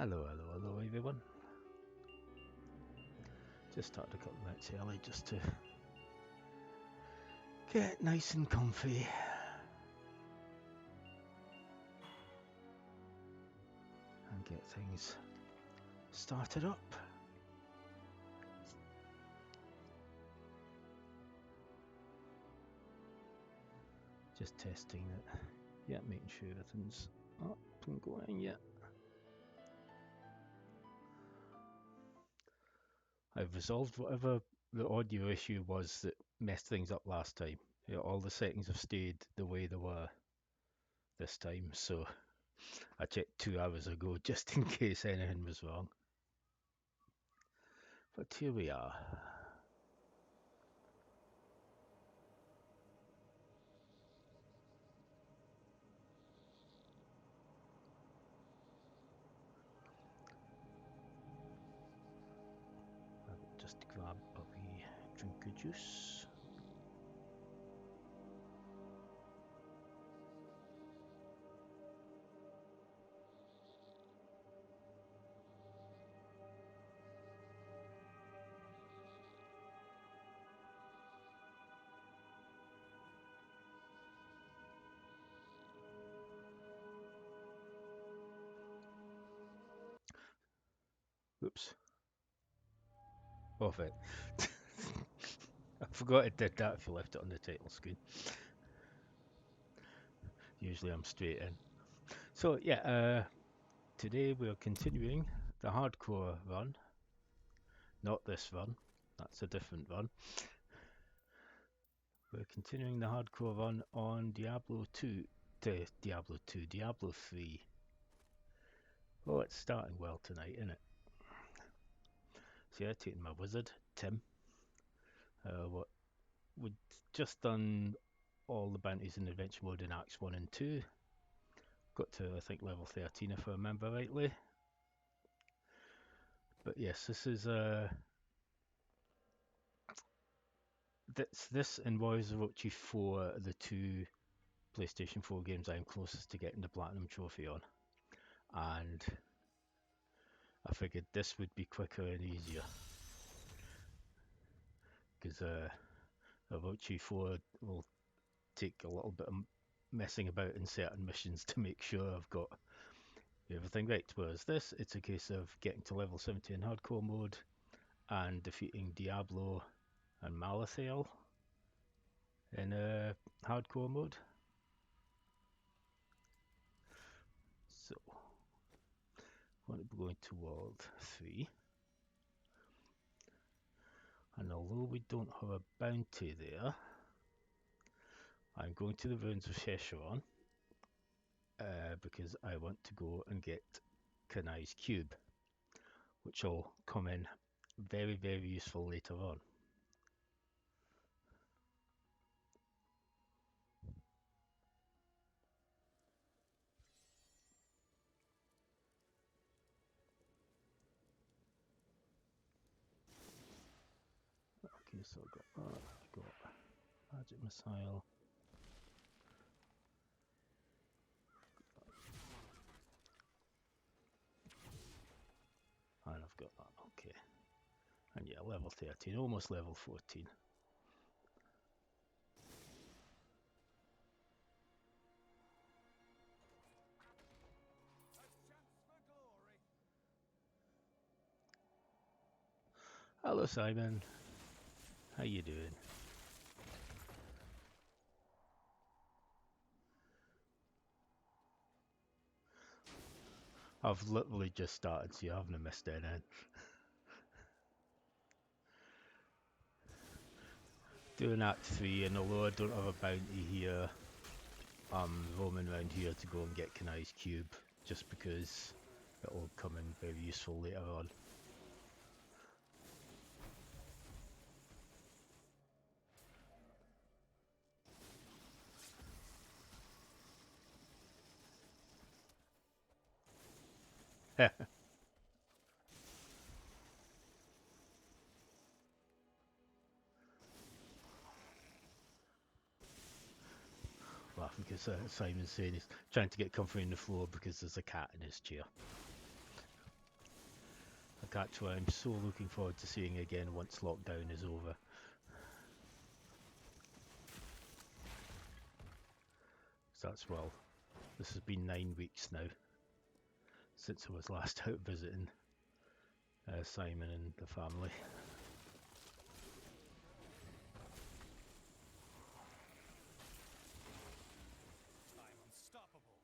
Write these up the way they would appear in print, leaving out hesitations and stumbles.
Hello everyone. Just started a couple of minutes early just to get nice and comfy and get things started up. Just testing it. Yeah, making sure everything's up and going. Yeah. I've resolved whatever the audio issue was that messed things up last time. Yeah, all the settings have stayed the way they were this time, so I checked 2 hours ago just in case anything was wrong. But here we are. I'll just grab a wee drink of juice. Oops. Off it. I forgot it did that if you left it on the title screen. Usually I'm straight in. So yeah, today we're continuing the hardcore run. Not this run. That's a different run. We're continuing the hardcore run on Diablo 3. Oh, it's starting well tonight, isn't it? So yeah, taking my wizard, Tim. What we'd just done all the bounties in adventure mode in Acts 1 and 2. Got to, I think, level 13 if I remember rightly. But yes, this is this and Warriors of Orochi 4 are the two PlayStation 4 games I'm closest to getting the Platinum Trophy on. And I figured this would be quicker and easier. Because Orochi 4 will take a little bit of messing about in certain missions to make sure I've got everything right. Whereas this, it's a case of getting to level 70 in hardcore mode and defeating Diablo and Malathael in hardcore mode. So, we're going to World 3. And although we don't have a bounty there, I'm going to the ruins of Shesharon because I want to go and get Kanai's cube, which will come in very, very useful later on. Okay, so I've got that, I've got magic missile. And I've got that, okay. And yeah, level 13, almost level 14. Hello Simon, how you doing? I've literally just started, so you haven't missed anything. Doing Act 3, and although I don't have a bounty here, I'm roaming around here to go and get Kanai's cube, just because it'll come in very useful later on. Laughing because Simon's saying he's trying to get comfy on the floor because there's a cat in his chair. catch who I'm so looking forward to seeing again once lockdown is over. So that's, well, this has been 9 weeks now since I was last out visiting Simon and the family. I'm unstoppable.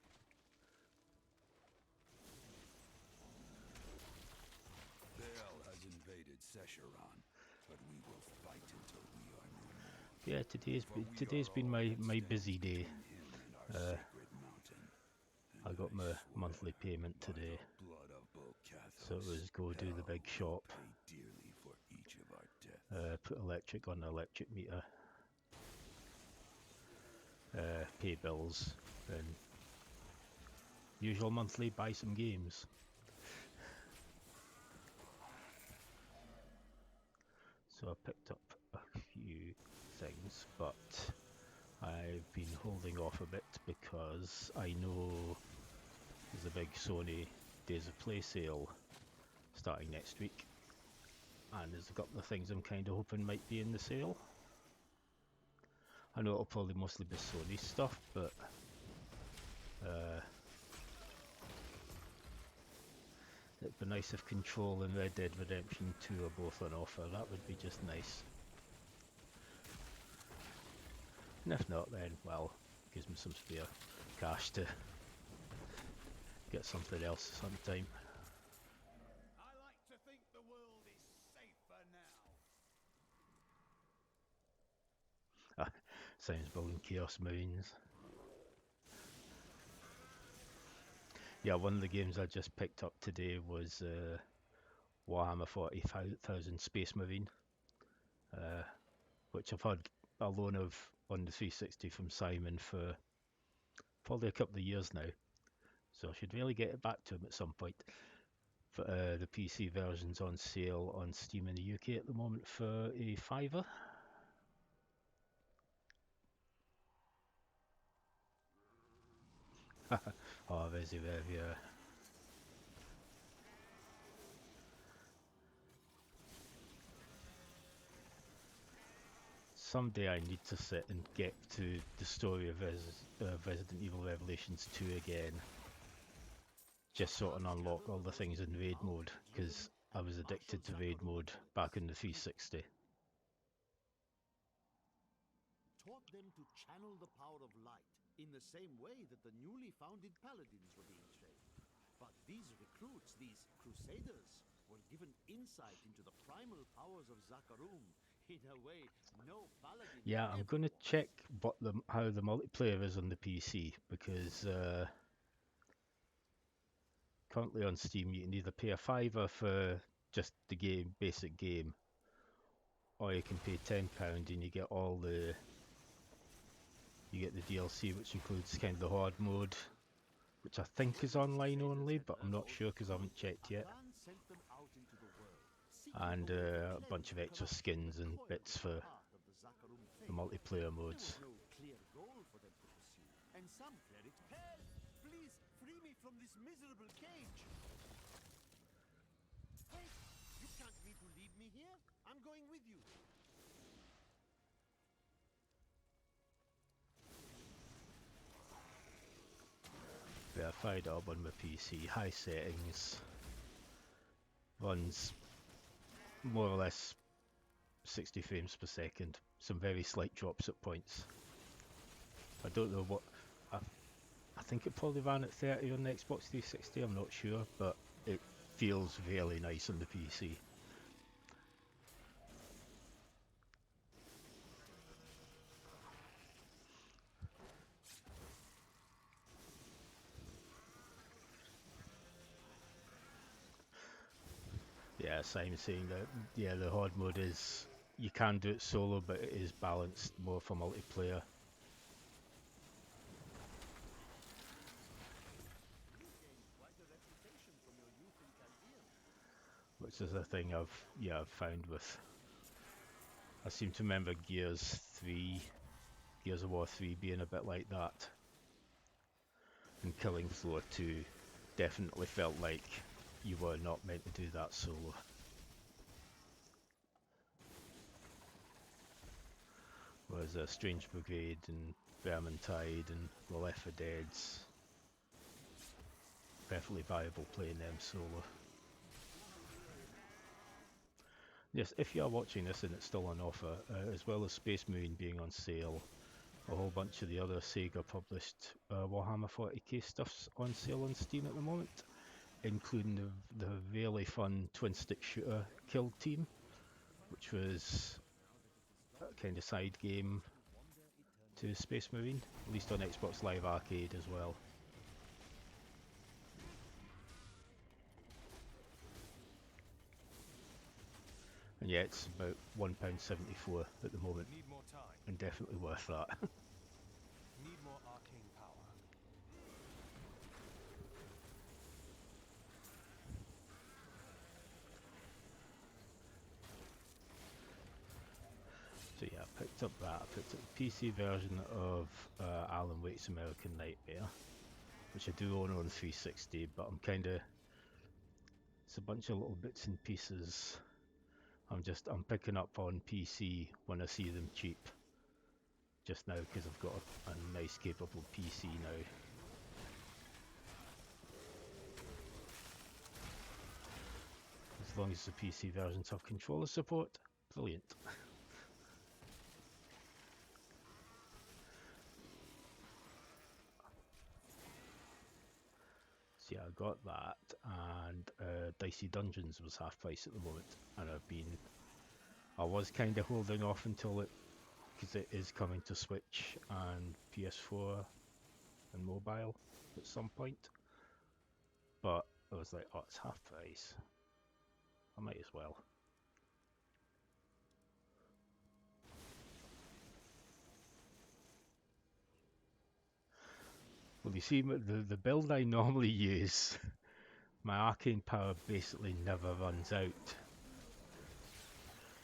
Baal has invaded Secheron, but we will fight until we are no more. Yeah, today's been my busy day. I got my monthly payment today, so it was go do the big shop, put electric on the electric meter, pay bills, and usual monthly buy some games. So I picked up a few things, but I've been holding off a bit because I know there's a big Sony Days of Play sale starting next week, and there's a couple of things I'm kind of hoping might be in the sale. I know it'll probably mostly be Sony stuff, but it'd be nice if Control and Red Dead Redemption 2 are both on offer. That would be just nice. And if not, then, well, gives me some spare cash to get something else sometime. I like to think the world is safer now. Sounds building Chaos Moons. Yeah, one of the games I just picked up today was Warhammer 40,000 Space Marine, which I've had a loan of on the 360 from Simon for probably a couple of years now, so I should really get it back to him at some point. But the PC version's on sale on Steam in the UK at the moment for a £5. Oh, there's a rev, yeah. Someday I need to sit and get to the story of Resident Evil Revelations 2 again, just so I can unlock all the things in raid mode, because I was addicted to raid mode back in the 360. Taught them to channel the power of light in the same way that the newly founded paladins were being trained. But these recruits, these crusaders, were given insight into the primal powers of Zakarum in a way no paladin. Yeah, I'm going to check how the multiplayer is on the PC, because currently on Steam you can either pay a £5 for just the basic game, or you can pay £10 and you get the DLC, which includes kind of the horde mode, which I think is online only, but I'm not sure because I haven't checked yet, and a bunch of extra skins and bits for the multiplayer modes. No clear goal for them to pursue. And some clerics, help! Please free me from this miserable cage. Wait, you can't mean to leave me here. I'm going with you. Yeah, I fired it up on my PC, high settings, runs more or less 60 frames per second, some very slight drops at points. I don't know what, I think it probably ran at 30 on the Xbox 360, I'm not sure, but it feels really nice on the PC. Yeah, Simon's saying that, yeah, the horde mode is, you can do it solo, but it is balanced more for multiplayer. Which is a thing I've found with, I seem to remember Gears of War 3 being a bit like that. And Killing Floor 2 definitely felt like you were not meant to do that solo. Whereas Strange Brigade and Vermintide and the Left 4 Dead's perfectly viable playing them solo. Yes, if you are watching this and it's still on offer, as well as Space Marine being on sale, a whole bunch of the other Sega published Warhammer 40k stuff's on sale on Steam at the moment, including the really fun twin stick shooter Kill Team, which was a kind of side game to Space Marine, released on Xbox Live Arcade as well. And yeah, it's about £1.74 at the moment, Need more time. and definitely worth that. Need more arcane power. So yeah, I picked up that. I picked up the PC version of Alan Wake's American Nightmare, which I do own on 360, but I'm kinda... it's a bunch of little bits and pieces I'm picking up on PC when I see them cheap. Just now, because I've got a nice capable PC now. As long as the PC versions have controller support, brilliant. So yeah, I got that, and Dicey Dungeons was half price at the moment, and I was kind of holding off until it, because it is coming to Switch and PS4 and mobile at some point, but I was like, oh, it's half price, I might as well. Well, you see, the build I normally use, my arcane power basically never runs out,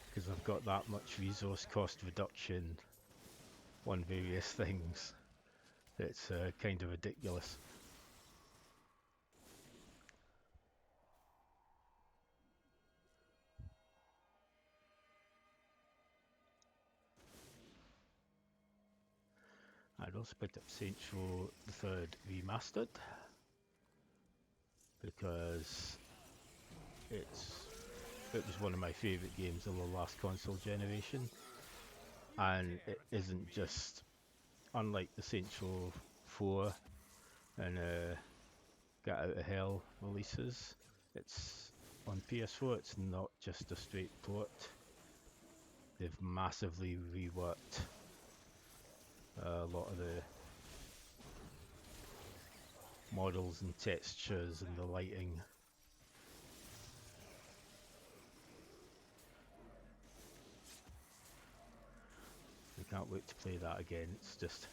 because I've got that much resource cost reduction on various things. It's kind of ridiculous. I'd also picked up Saints Row the Third Remastered, because it was one of my favourite games of the last console generation, and it isn't just, unlike the Saints Row 4 and Get Out of Hell releases, it's on PS4, it's not just a straight port. They've massively reworked a lot of the models and textures and the lighting. I can't wait to play that again. It's just,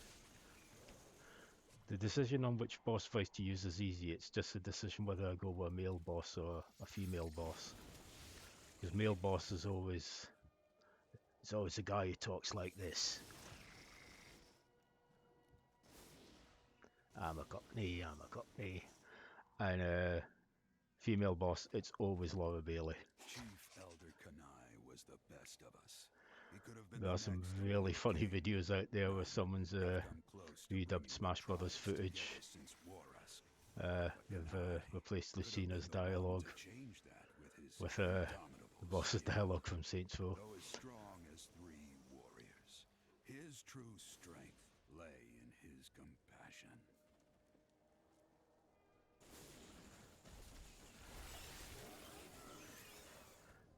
the decision on which boss voice to use is easy. It's just a decision whether I go with a male boss or a female boss. Because male boss is always, it's always a guy who talks like this. I'm a cockney, I'm a cockney. And female boss, it's always Laura Bailey. Chief Elder Kanai was the best of us. He could have been There are the some next really Lord funny King. videos out there where someone's I've come close to redubbed bringing Smash the Brothers tribes footage. together since Warask. They've replaced Could have Lucina's been the one dialogue to change that with his with the indomitable boss's skill. dialogue from Saints Row. Though as strong as 3 warriors, his true strength lay in his compassion.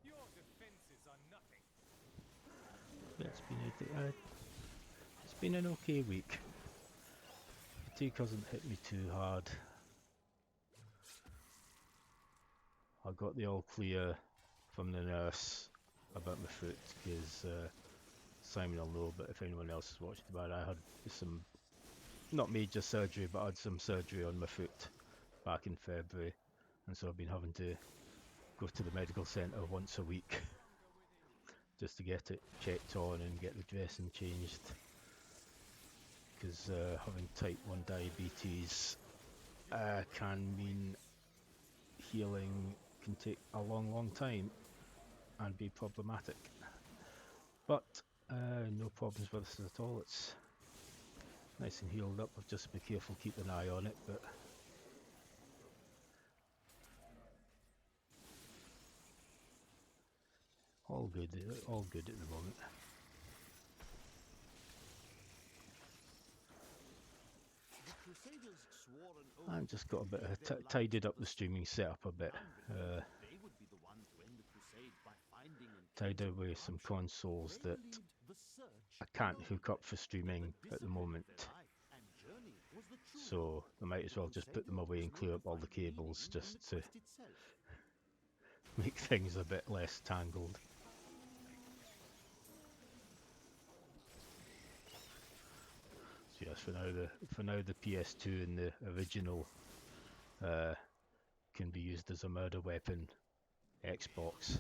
Your defenses are nothing. Yeah, it's been an okay week. Fatigue hasn't hit me too hard. I got the all clear from the nurse about my foot, because Simon will know, but if anyone else is watching about it, I had some, not major surgery, but I had some surgery on my foot back in February, and so I've been having to go to the medical centre once a week just to get it checked on and get the dressing changed, because having type 1 diabetes can mean healing can take a long time and be problematic. But no problems with this at all. It's nice and healed up. I've just to be careful, keep an eye on it, but all good at the moment. The Crusaders swore an oath I've just got a bit to of give their tidied lives up for the the streaming setup a bit. None believed that they would be the ones to end the crusade by finding and Tied cleansing away some corruption. consoles They that believed the search I can't alone hook up for but streaming the at the discipline moment, of their life and journey was the true so I might as The well just put them Crusader away was and known clear to up all the find meaning cables in just the to quest itself. make things a bit less tangled. So yes, for now the PS2 and the original can be used as a murder weapon. Xbox.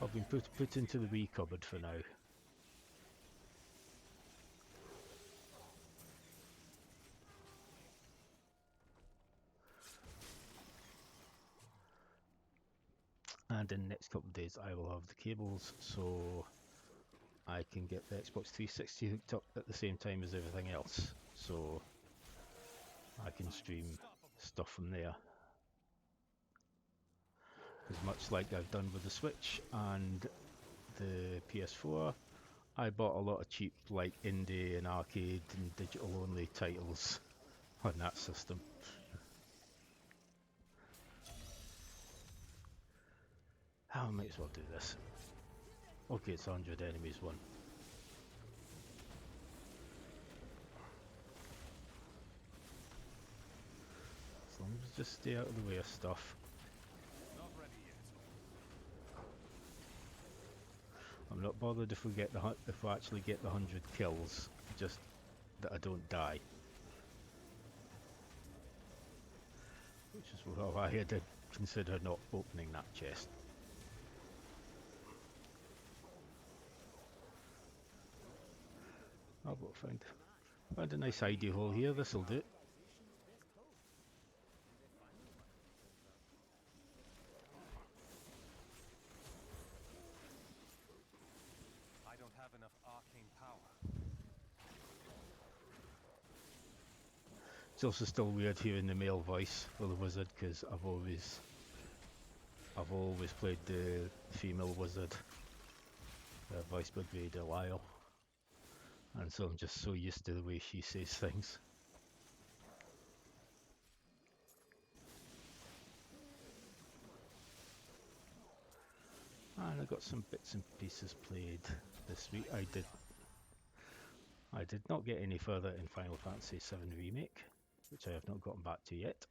I've been put into the Wii cupboard for now. And in the next couple of days I will have the cables so I can get the Xbox 360 hooked up at the same time as everything else. So I can stream stuff from there. Because much like I've done with the Switch and the PS4, I bought a lot of cheap like indie and arcade and digital only titles on that system. I might as well do this. Okay, it's 100 enemies one. As long as we just stay out of the way of stuff. Not ready yet. I'm not bothered if we actually get the 100 kills, just that I don't die. Which is why I had to consider not opening that chest. Oh, but found a nice hidey hole here, this'll do. I don't have enough arcane power. It's also still weird hearing the male voice for the wizard because I've always played the female wizard, voiced by Grey Delisle, and so I'm just so used to the way she says things. And I got some bits and pieces played this week. I did not get any further in Final Fantasy VII Remake, which I have not gotten back to yet.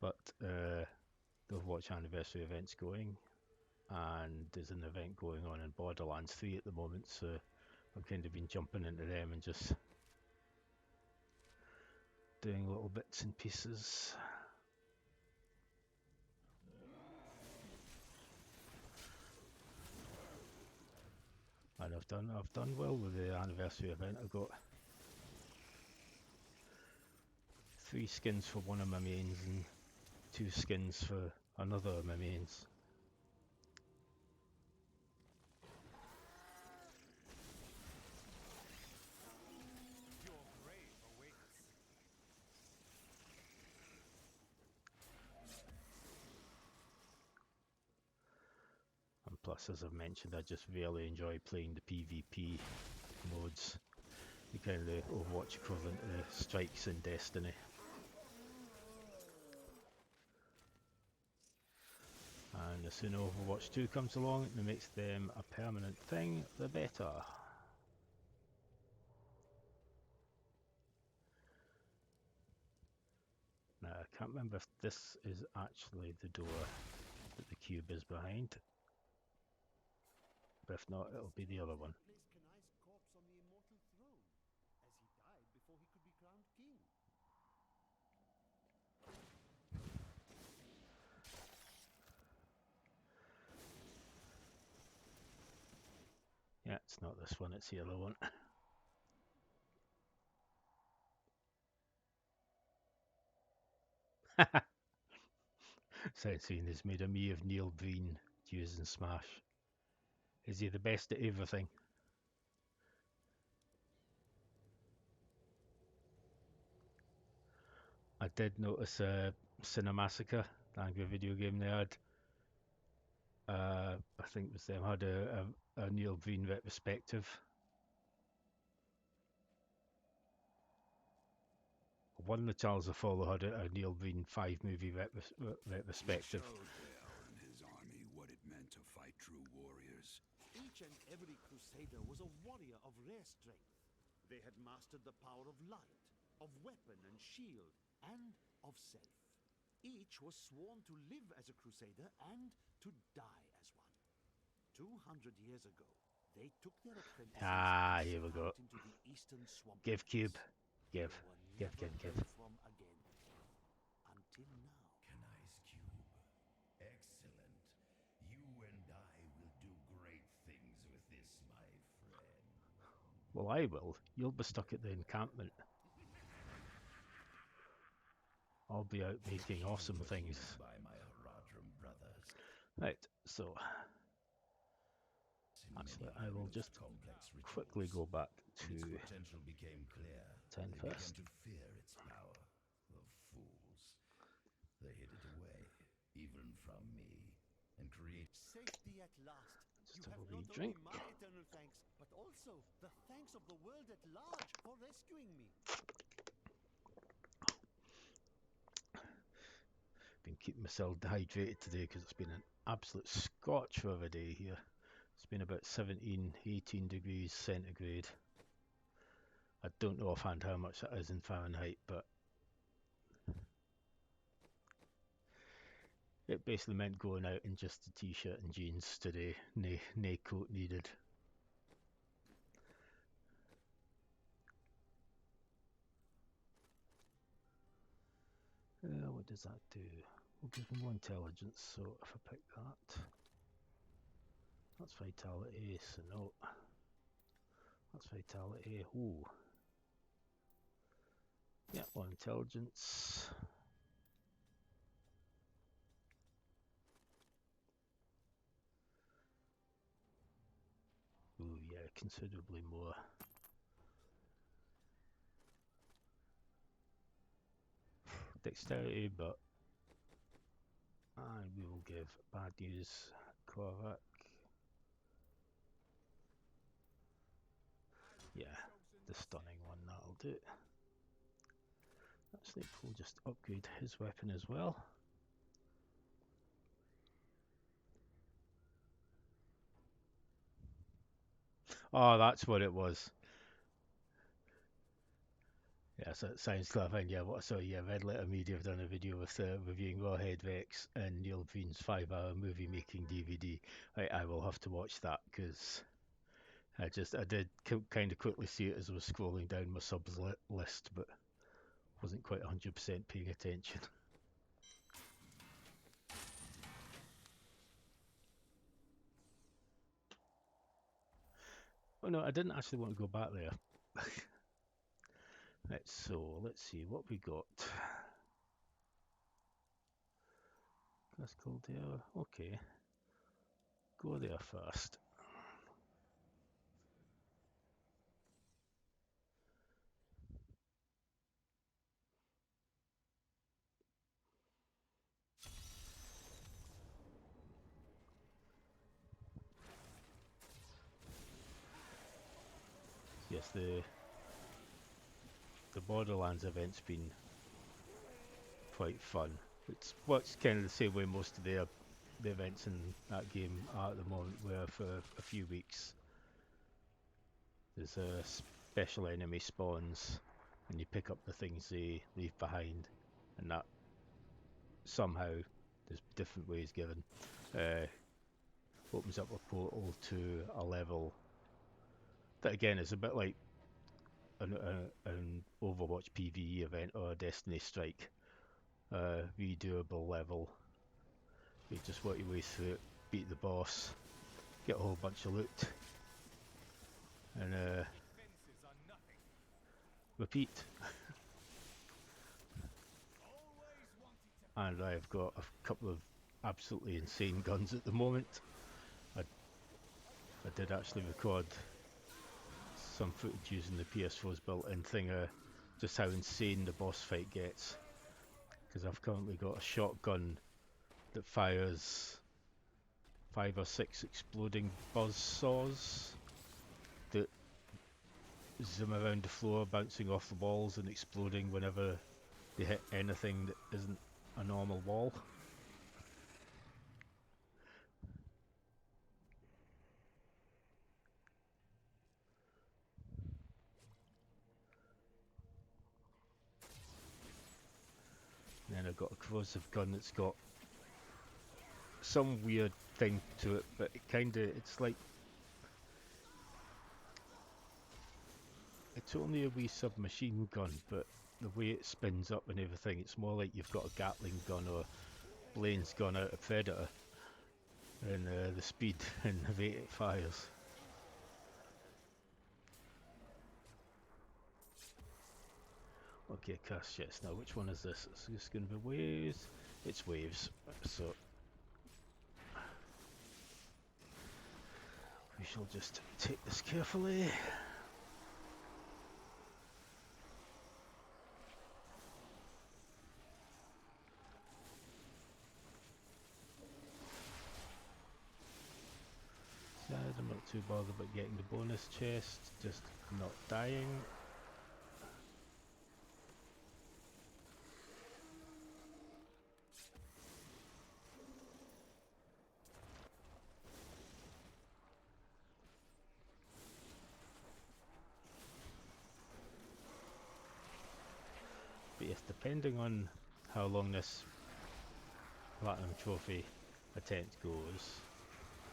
But the Overwatch anniversary event's going, and there's an event going on in Borderlands 3 at the moment, so I've kind of been jumping into them and just doing little bits and pieces. And I've done well with the anniversary event. I've got 3 skins for one of my mains and 2 skins for another of my mains. Your grave awaits. And plus, as I've mentioned, I just really enjoy playing the PvP modes. The kind of the Overwatch equivalent to strikes in Destiny. And the sooner Overwatch 2 comes along and makes them a permanent thing, the better. Now, I can't remember if this is actually the door that the cube is behind. But if not, it'll be the other one. Placed Kanai's corpse on the immortal throne, as he died before he could be crowned king. Yeah, it's not this one, it's the other one. Sensing has made a me of Neil Breen using Smash. Is he the best at everything? I did notice Cinemassacre, the angry video game they had. I think it was them had a Neil Breen retrospective. One of the channels I follow had a Neil Breen 5 movie retrospective. He showed Dale and his army what it meant to fight true warriors. Each and every crusader was a warrior of rare strength. They had mastered the power of light, of weapon and shield, and of self. Each was sworn to live as a crusader and to die as one. 200 years ago, they took their apprentices and Here we set go. out into the eastern swamp. Give cube. Give. They were Give, never give, give. heard from again. Until now. Ice Cube. Excellent. You and I will do great things with this, my friend. Well, I will. You'll be stuck at the encampment. I'll be out making awesome things. By my Haradrim brothers. Right, so actually I will just quickly go back to Its potential became clear. 10 They began first. to fear its power. The fools. They hid it away, even from me, and create Safety at last. Just You have have a wee not drink. only my eternal thanks, but also the thanks of the world at large for rescuing me. Been keeping myself dehydrated today because it's been an absolute scorcher of a day here. It's been about 17, 18 degrees centigrade. I don't know offhand how much that is in Fahrenheit, but it basically meant going out in just a t-shirt and jeans today. No coat needed. What does that do? We'll give them more intelligence, so if I pick that, that's vitality, so no. That's vitality. Ooh. Yeah, more intelligence. Ooh, yeah, considerably more. Dexterity, but we will give bad news Korvac. Yeah, the stunning one, that'll do. Actually, we'll just upgrade his weapon as well. Oh, that's what it was. Yeah, so it sounds clever. Yeah, so yeah, Red Letter Media have done a video with reviewing Rawhead Rex and Neil Breen's 5-hour movie making DVD. I will have to watch that because I did kind of quickly see it as I was scrolling down my subs list, but wasn't quite 100% paying attention. Oh no, I didn't actually want to go back there. Right, so let's see what we got. That's called there. Okay, go there first. Yes, the Borderlands event's been quite fun. It's what's kind of the same way most of the events in that game are at the moment, where for a few weeks there's a special enemy spawns and you pick up the things they leave behind, and that somehow there's different ways given opens up a portal to a level that again is a bit like an Overwatch PvE event or a Destiny Strike redoable level. You just work your way through it, beat the boss, get a whole bunch of loot, and repeat. always wanted and I've got a couple of absolutely insane guns at the moment. I did actually record some footage using the PS4's built-in thing, just how insane the boss fight gets. Because I've currently got a shotgun that fires 5 or 6 exploding buzz saws that zoom around the floor, bouncing off the walls and exploding whenever they hit anything that isn't a normal wall. And then I've got a corrosive gun that's got some weird thing to it, but it's like, it's only a wee submachine gun, but the way it spins up and everything, it's more like you've got a Gatling gun or Blaine's gun out of Predator, and the speed and the rate it fires. Okay, cast jets. Now, which one is this? It's just going to be waves. It's waves. So we shall just take this carefully. I'm not too bothered about getting the bonus chest, just not dying. But yes, depending on how long this Platinum Trophy attempt goes,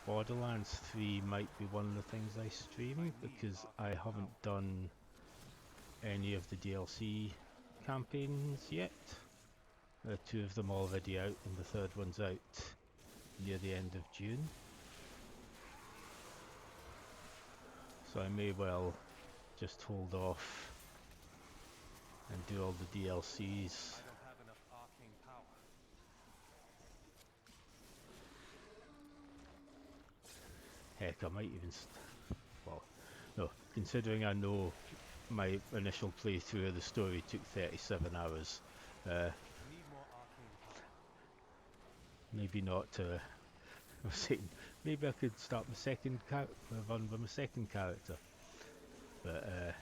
Borderlands 3 might be one of the things I stream, because I haven't done any of the DLC campaigns yet. 2 of them already out, and the 3rd one's out near the end of June. So I may well just hold off and do all the DLCs. Heck, I might even, well, no, considering I know my initial playthrough of the story took 37 hours, maybe not, I was saying, maybe I could start my second run with my second character, but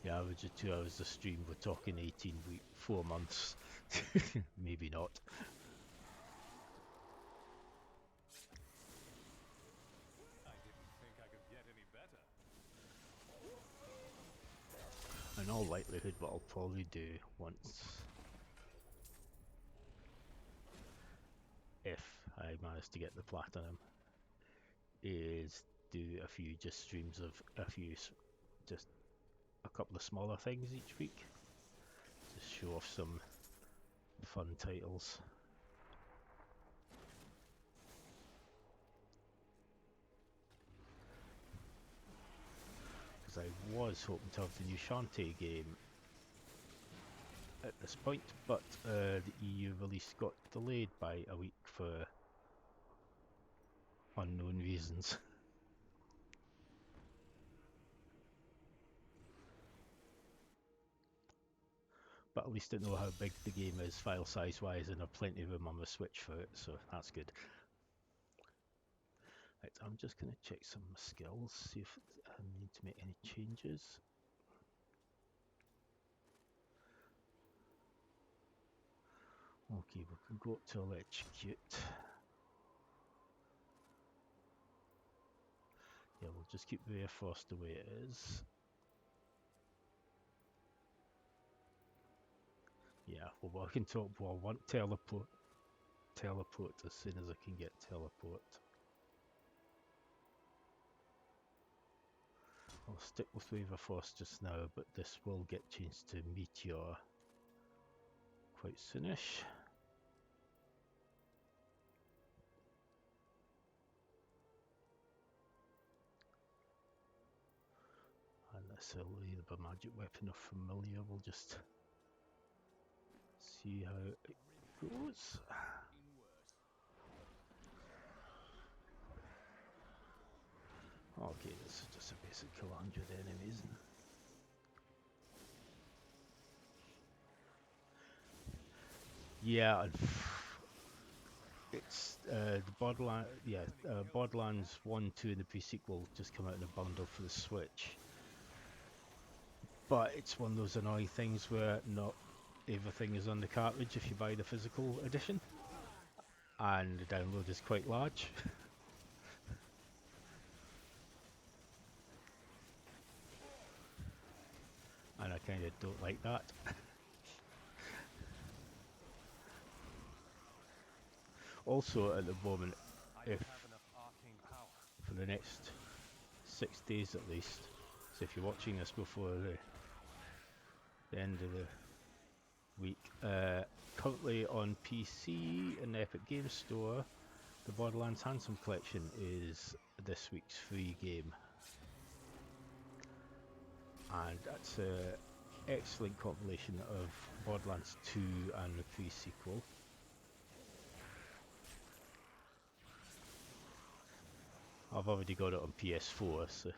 the average of 2 hours a stream, we're talking 18 weeks, 4 months, maybe not. In all likelihood, what I'll probably do once, if I manage to get the platinum, is do a few just streams of just a couple of smaller things each week, just show off some fun titles. Because I was hoping to have the new Shantae game at this point, but the EU release got delayed by a week for unknown reasons. But at least I know how big the game is file size wise, and I've plenty of room on my Switch for it, so that's good. Right, I'm just going to check some skills, see if I need to make any changes. Okay, we can go up to electrocute. Yeah, we'll just keep the Air Force the way it is. Yeah, well, I can talk, well, I want teleport as soon as I can get teleport. I'll stick with Wave of Force just now, but this will get changed to Meteor quite soonish. And this will either be magic weapon or familiar, we'll just see how it goes. Okay, this is just a basic kill 100 enemies. Yeah, it's the Borderlands 1, 2 and the pre-sequel just come out in a bundle for the Switch. But it's one of those annoying things where not everything is on the cartridge if you buy the physical edition. And the download is quite large. And I kind of don't like that. Also, at the moment, if for the next 6 days at least, so if you're watching this before the end of the week, currently on PC in the Epic Games Store, the Borderlands Handsome Collection is this week's free game. And that's an excellent compilation of Borderlands 2 and the pre-sequel. I've already got it on PS4, so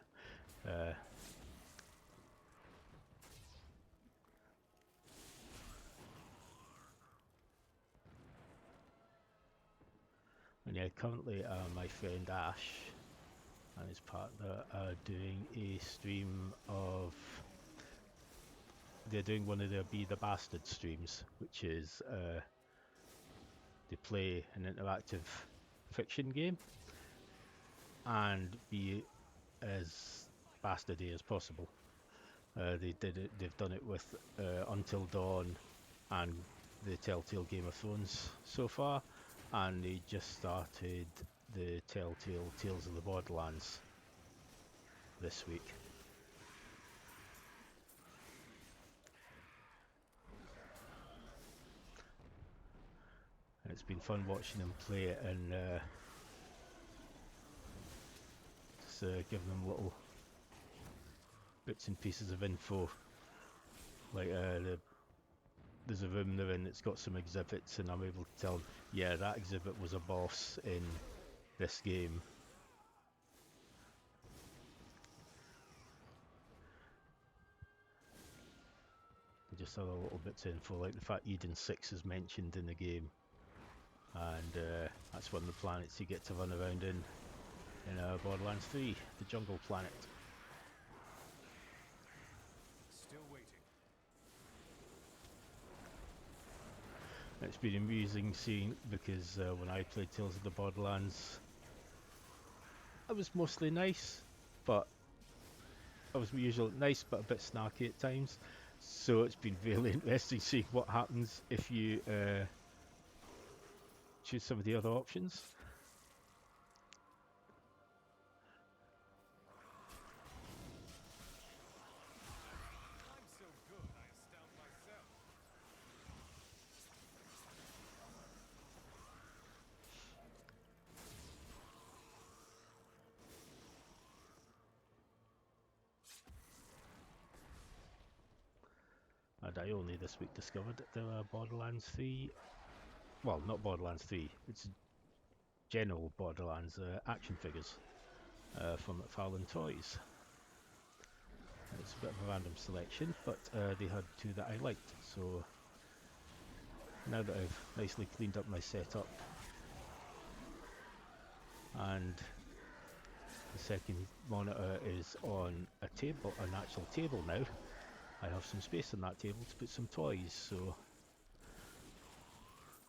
and yeah, currently my friend Ash and his partner are doing a stream of, they're doing one of their Be the Bastard streams, which is they play an interactive fiction game and be as bastardy as possible. They've done it with Until Dawn and the Telltale Game of Thrones so far, and they just started the Telltale Tales of the Borderlands this week. And it's been fun watching them play it and just giving them little bits and pieces of info, like there's a room they're in that's got some exhibits, and I'm able to tell them, yeah, that exhibit was a boss in this game. Just other little bits of info, like the fact Eden 6 is mentioned in the game, and that's one of the planets you get to run around in Borderlands 3, the jungle planet. Still waiting. It's been amusing seeing, because when I played Tales of the Borderlands, I was mostly nice, but I was usually nice but a bit snarky at times. So it's been really interesting seeing what happens if you choose some of the other options. I'm so good, I astound myself. And I only this week discovered that there are Borderlands 3, well, not Borderlands 3, it's general Borderlands action figures from McFarlane Toys. It's a bit of a random selection, but they had two that I liked, so now that I've nicely cleaned up my setup and the second monitor is on a table, an actual table now, I have some space on that table to put some toys, so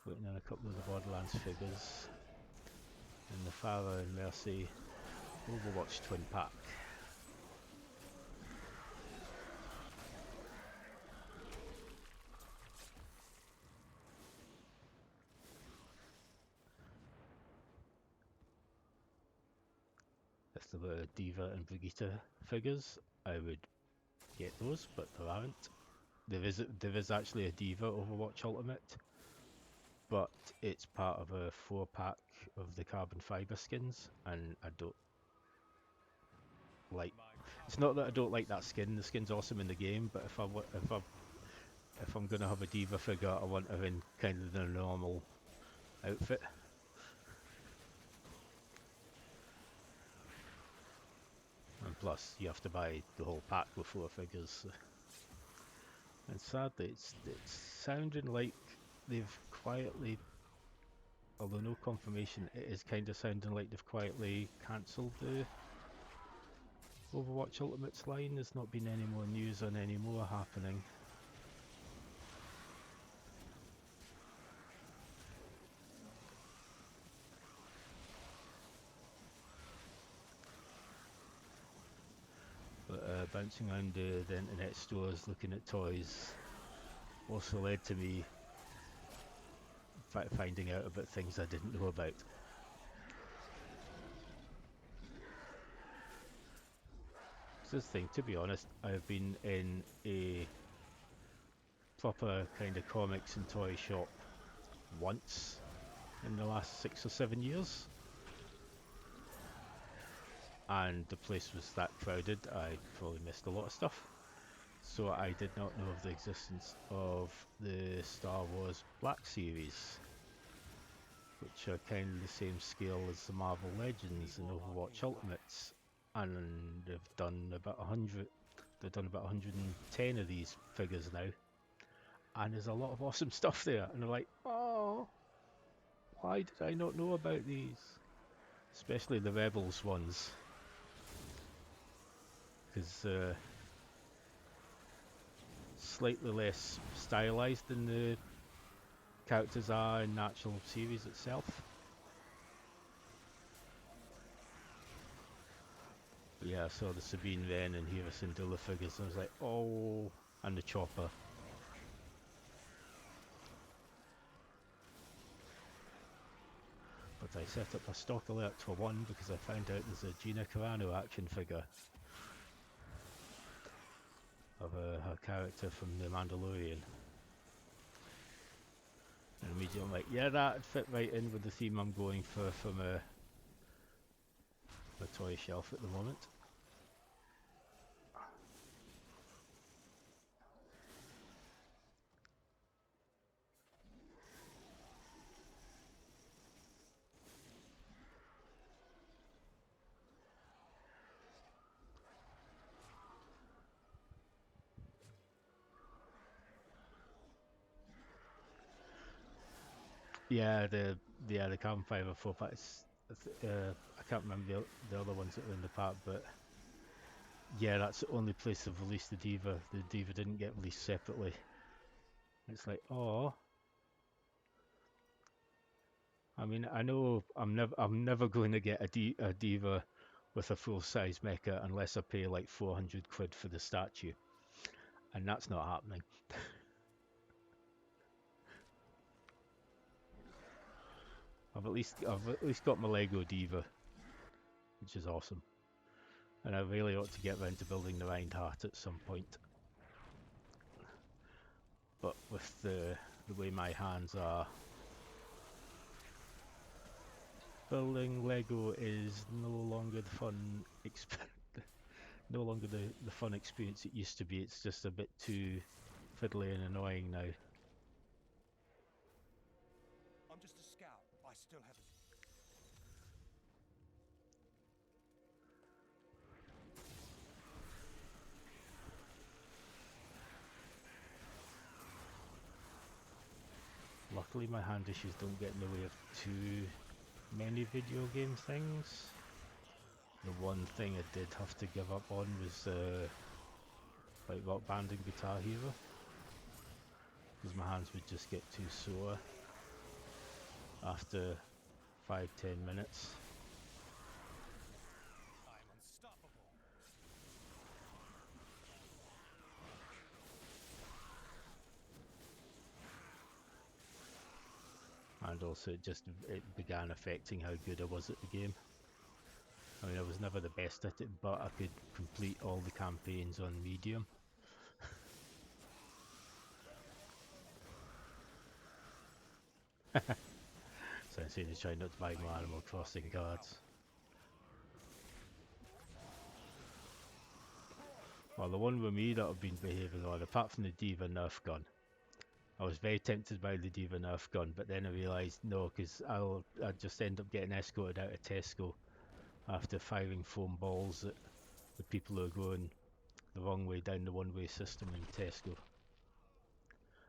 putting in a couple of the Borderlands figures and the Farah and Mercy Overwatch twin pack. If there were Diva and Brigitte figures, I would get those, but there aren't. There is actually a Diva Overwatch Ultimate, but it's part of a 4-pack of the carbon fiber skins, and I don't like. It's not that I don't like that skin. The skin's awesome in the game, but if I if I'm gonna have a diva figure, I want her in kind of the normal outfit. And plus, you have to buy the whole pack with 4 figures. And sadly, it's sounding like they've quietly, although no confirmation, it is kind of sounding like they've quietly cancelled the Overwatch Ultimates line. There's not been any more news on any more happening. But bouncing around the internet stores looking at toys also led to me finding out about things I didn't know about. This thing, to be honest, I've been in a proper kind of comics and toy shop once in the last 6 or 7 years, and the place was that crowded I probably missed a lot of stuff. So I did not know of the existence of the Star Wars Black Series, which are kind of the same scale as the Marvel Legends and Overwatch Ultimates, and they've done about 100. They've done about 110 of these figures now, and there's a lot of awesome stuff there. And they're like, oh, why did I not know about these? Especially the Rebels ones, because slightly less stylized than the characters are in the actual series itself. But yeah, I saw the Sabine Wren and Hera Syndulla figures, and I was like, oh, and the Chopper. But I set up a stock alert for one because I found out there's a Gina Carano action figure of her character from The Mandalorian. And immediately I'm like, yeah, that'd fit right in with the theme I'm going for my toy shelf at the moment. Yeah, the carbon fiber 4-packs. I can't remember the other ones that were in the pack, but yeah, that's the only place they've released the Diva. The Diva didn't get released separately. It's like, oh. I mean, I know I'm never going to get a Diva with a full-size mecha unless I pay like 400 quid for the statue, and that's not happening. I've at least got my Lego Diva, which is awesome, and I really ought to get around to building the Reinhardt at some point. But with the way my hands are, building Lego is no longer the fun no longer the fun experience it used to be. It's just a bit too fiddly and annoying now. I'm just a scout. I still haven't. Luckily my hand issues don't get in the way of too many video game things. The one thing I did have to give up on was like Rock Band and Guitar Hero, because my hands would just get too sore after 5-10 minutes. I'm unstoppable. And also it began affecting how good I was at the game. I mean, I was never the best at it, but I could complete all the campaigns on medium. So I'm saying to try not to buy more Animal Crossing cards. Well, the one with me that I've been behaving on, apart from the Diva Nerf gun, I was very tempted by the Diva Nerf gun, but then I realised no, because I'd just end up getting escorted out of Tesco after firing foam balls at the people who are going the wrong way down the one-way system in Tesco.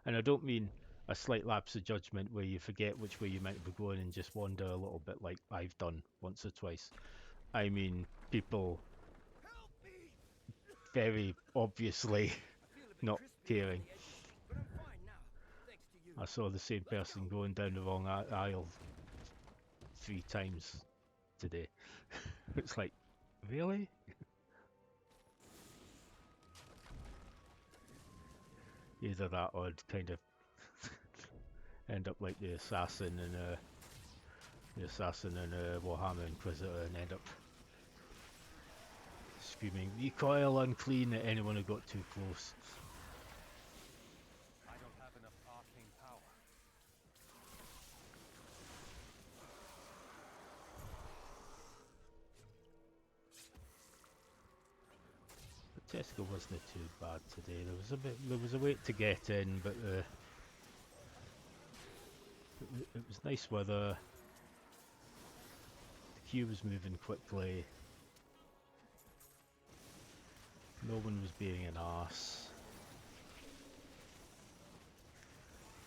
And I don't mean a slight lapse of judgment where you forget which way you might be going and just wander a little bit like I've done once or twice. I mean people very obviously not caring. I saw the same person going down the wrong aisle 3 times today. It's like, really? Either that or I'd kind of end up like the assassin in Warhammer Inquisitor and end up screaming, "Recoil unclean" at anyone who got too close. I don't have enough arcane power. But Tesco wasn't too bad today. There was a wait to get in, but it was nice weather. The queue was moving quickly. No one was being an arse.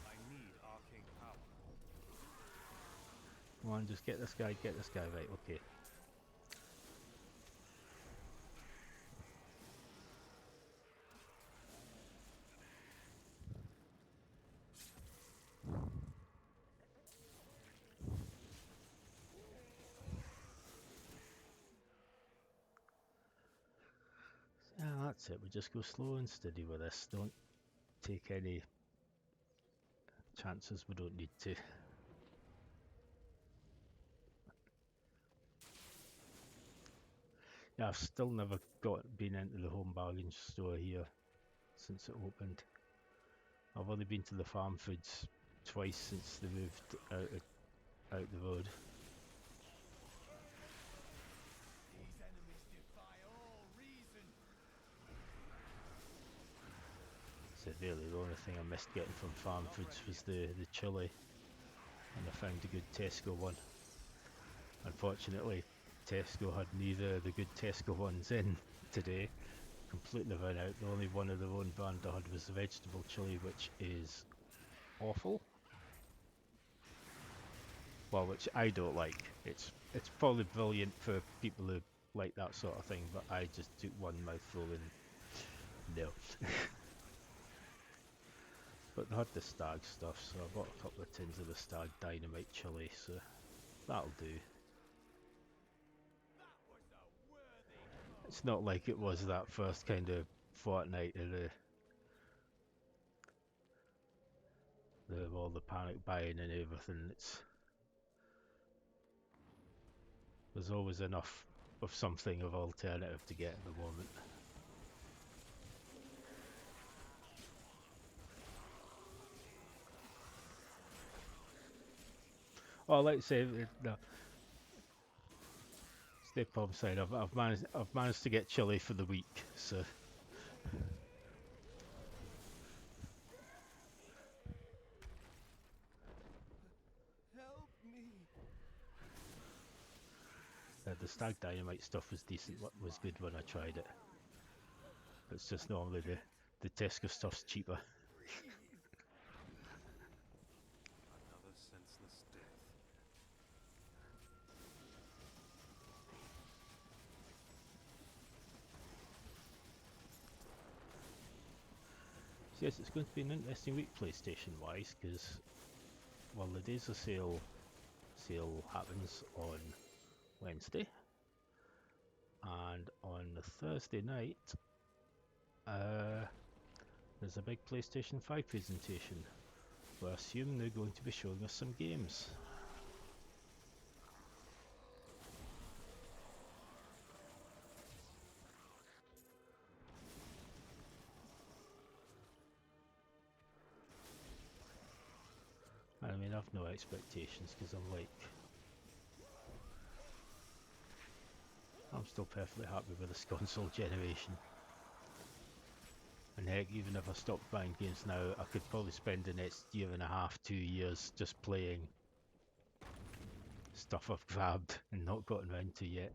I need arcane power. Come on, just get this guy right, okay. Yeah, that's it. We just go slow and steady with this. Don't take any chances we don't need to. Yeah, I've still never been into the home bargain store here since it opened. I've only been to the farm foods twice since they moved out the road. These enemies defy all reason. So really, the only thing I missed getting from farm foods was the chili, and I found a good Tesco one. Unfortunately, Tesco had neither of the good Tesco ones in today. Completely ran out. The only one of their own brand I had was the vegetable chili, which is awful. Well, which I don't like. It's probably brilliant for people who like that sort of thing, but I just took one mouthful and no. But they had the stag stuff, so I bought a couple of tins of the stag dynamite chili, so that'll do. It's not like it was that first kind of fortnight of all the panic buying and everything. There's always enough of something of alternative to get at the moment. Oh, like I say, no, stay pub side. I've managed to get chili for the week, so Help me! the stag dynamite stuff was decent. What was good when I tried it. It's just normally the Tesco stuff's cheaper. Another senseless death. So yes, it's going to be an interesting week PlayStation-wise, because well, the days of sale happens on Wednesday, and on the Thursday night, there's a big PlayStation 5 presentation. We assume they're going to be showing us some games. I mean, I've no expectations because I'm still perfectly happy with this console generation. And heck, even if I stopped buying games now, I could probably spend the next year and a half, 2 years just playing stuff I've grabbed and not gotten around to yet.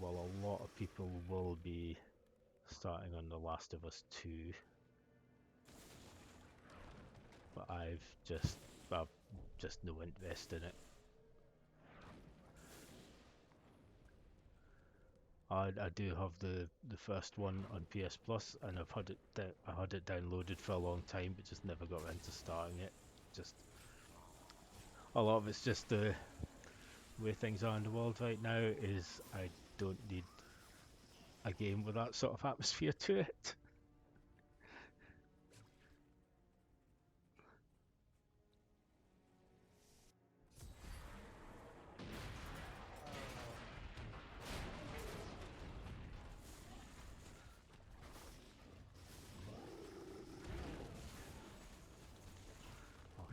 Well, a lot of people will be starting on The Last of Us 2, but I've just no interest in it. I do have the first one on PS Plus, and I had it downloaded for a long time, but just never got around to starting it. Just a lot of it's just the way things are in the world right now. Is I don't need a game with that sort of atmosphere to it.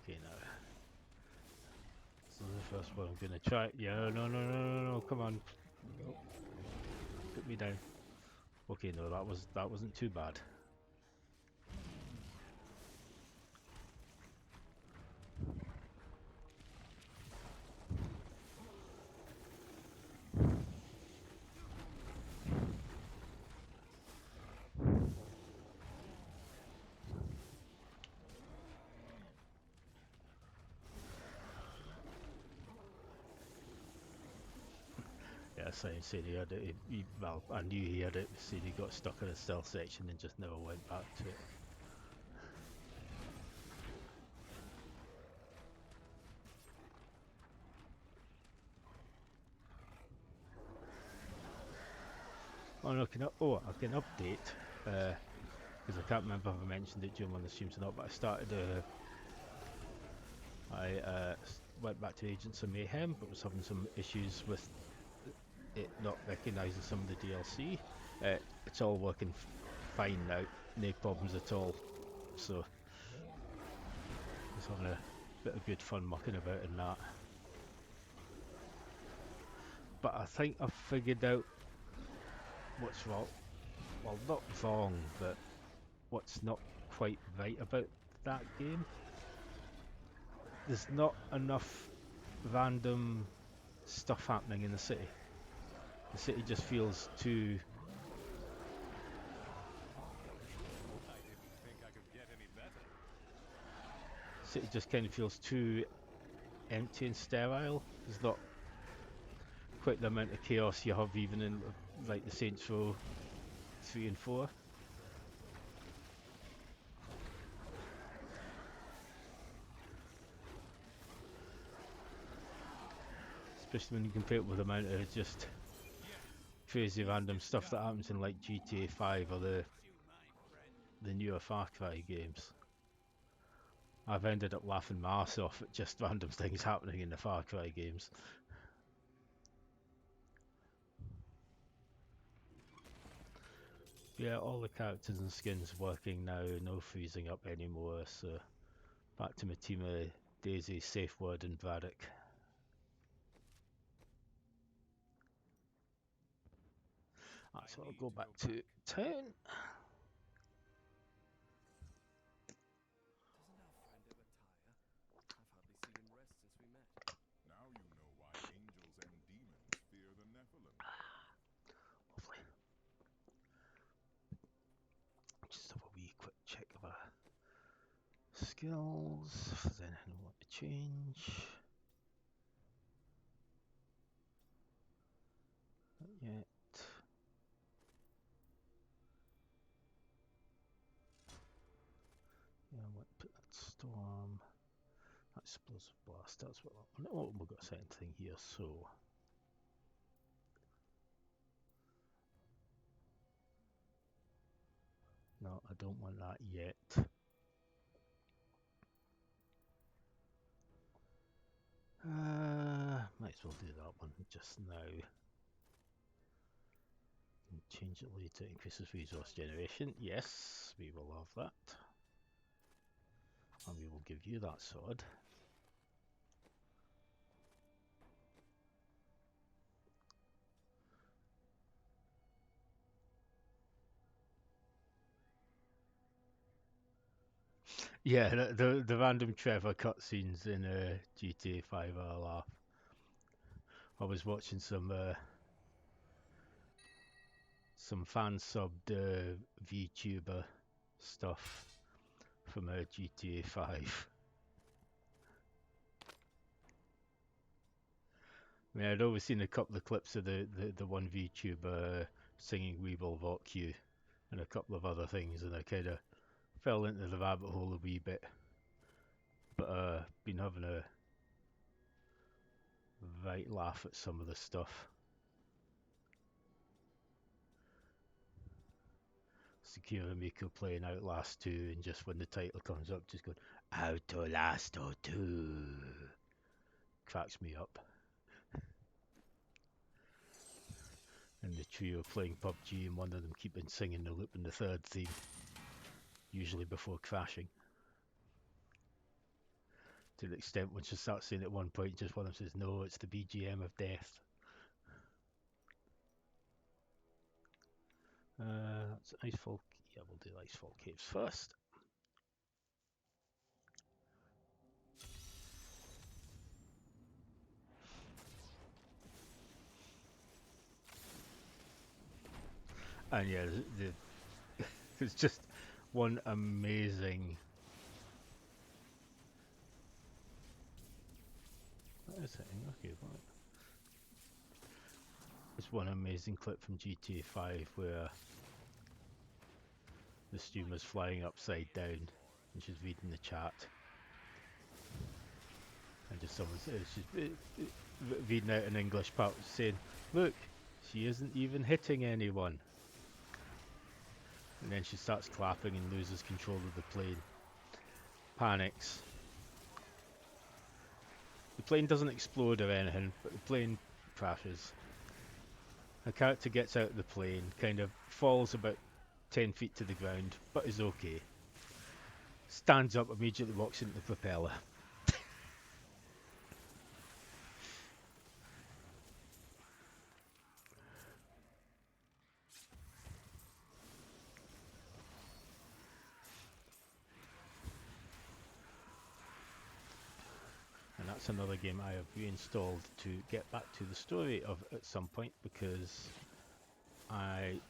Okay, now. So the first one I'm gonna try. Yeah, no, come on. No. Put me down. Okay, no, that wasn't too bad. Yeah, Science said he had it. Well, I knew he had it. Said he got stuck in a stealth section and just never went back to it. Oh no, I can update because I can't remember if I mentioned it during one of the streams or not. But I started. Went back to Agents of Mayhem, but was having some issues with it not recognising some of the DLC. It's all working fine now, no problems at all. So I was having a bit of good fun mucking about in that. But I think I've figured out what's wrong. Well, not wrong, but what's not quite right about that game. There's not enough random stuff happening in the city. The city just feels too. I didn't think I could get any better. City just kind of feels too empty and sterile. There's not quite the amount of chaos you have even in like the Saints Row 3 and 4. Especially when you compare it with the amount of just crazy random stuff that happens in like GTA 5 or the newer Far Cry games. I've ended up laughing my ass off at just random things happening in the Far Cry games. Yeah, all the characters and skins working now, no freezing up anymore, so back to my team of Daisy, Safeword and Braddock. So I'll go back to town. Doesn't our friend ever tire? I've hardly seen him rest since we met. Now you know why angels and demons fear the Nephilim. Lovely. Just have a wee quick check of our skills, if there's anything I want to change. Not yet. Yeah, I want to put that storm. That explosive blast, that's what I want. Oh, we've got a second thing here, so. No, I don't want that yet. Might as well do that one just now. And change it later, increases resource generation. Yes, we will have that. And we will give you that sword. Yeah, the random Trevor cutscenes in GTA 5 are a laugh. I was watching some fan subbed VTuber stuff from GTA 5. I mean, I'd always seen a couple of clips of the one VTuber singing "We Will Rock You" and a couple of other things, and I kind of fell into the rabbit hole a wee bit. But been having a right laugh at some of the stuff. Sakura Miko playing Outlast 2, and just when the title comes up, just going Outlast 2 cracks me up. And the trio playing PUBG, and one of them keeping singing the loop in the third theme, usually before crashing. To the extent when she starts saying at one point, just one of them says, "No, it's the BGM of death." That's Icefall. Yeah, we'll do Icefall Caves first. And yeah, it's just one amazing. What is it? Okay, right. It's one amazing clip from GTA 5 where the streamer's flying upside down and she's reading the chat. And just someone says, she's reading out an English part saying, "Look, she isn't even hitting anyone." And then she starts clapping and loses control of the plane. Panics. The plane doesn't explode or anything, but the plane crashes. A character gets out of the plane, kind of falls about 10 feet to the ground, but is okay. Stands up, immediately walks into the propeller. And that's another game I have reinstalled to get back to the story of at some point, because I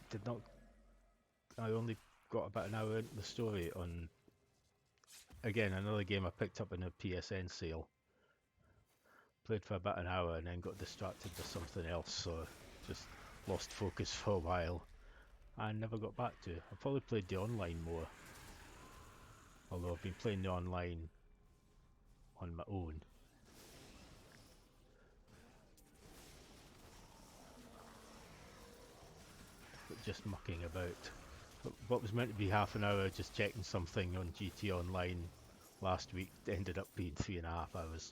did not. I only got about an hour into the story on, again, another game I picked up in a PSN sale. Played for about an hour and then got distracted with something else, so just lost focus for a while and never got back to it. I probably played the online more, although I've been playing the online on my own. But just mucking about. What was meant to be half an hour just checking something on GT Online last week ended up being 3.5 hours.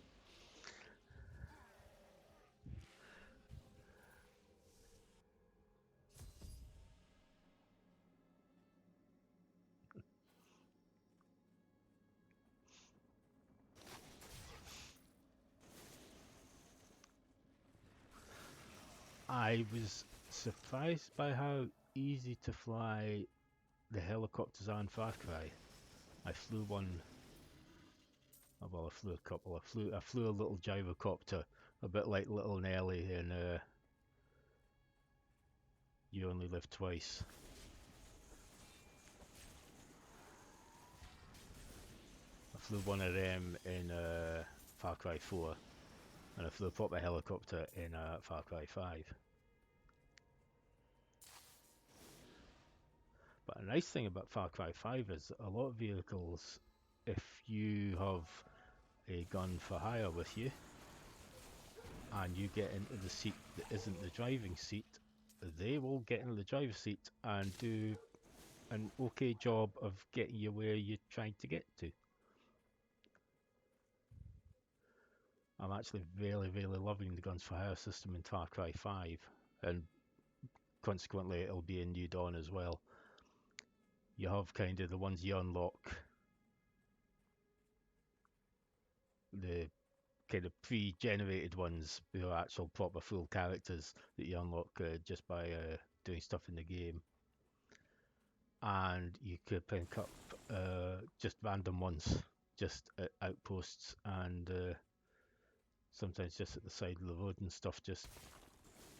I was surprised by how easy to fly the helicopters are in Far Cry. I flew one. Oh, well, I flew a couple. I flew a little gyrocopter, a bit like Little Nelly in You Only Live Twice. I flew one of them in Far Cry 4, and I flew a proper helicopter in Far Cry 5. But a nice thing about Far Cry 5 is a lot of vehicles, if you have a gun for hire with you, and you get into the seat that isn't the driving seat, they will get into the driver's seat and do an okay job of getting you where you're trying to get to. I'm actually really, really loving the guns for hire system in Far Cry 5, and consequently it'll be in New Dawn as well. You have kind of the ones you unlock, the kind of pre-generated ones who are actual proper full characters that you unlock just by doing stuff in the game. And you could pick up just random ones, just at outposts and sometimes just at the side of the road and stuff, just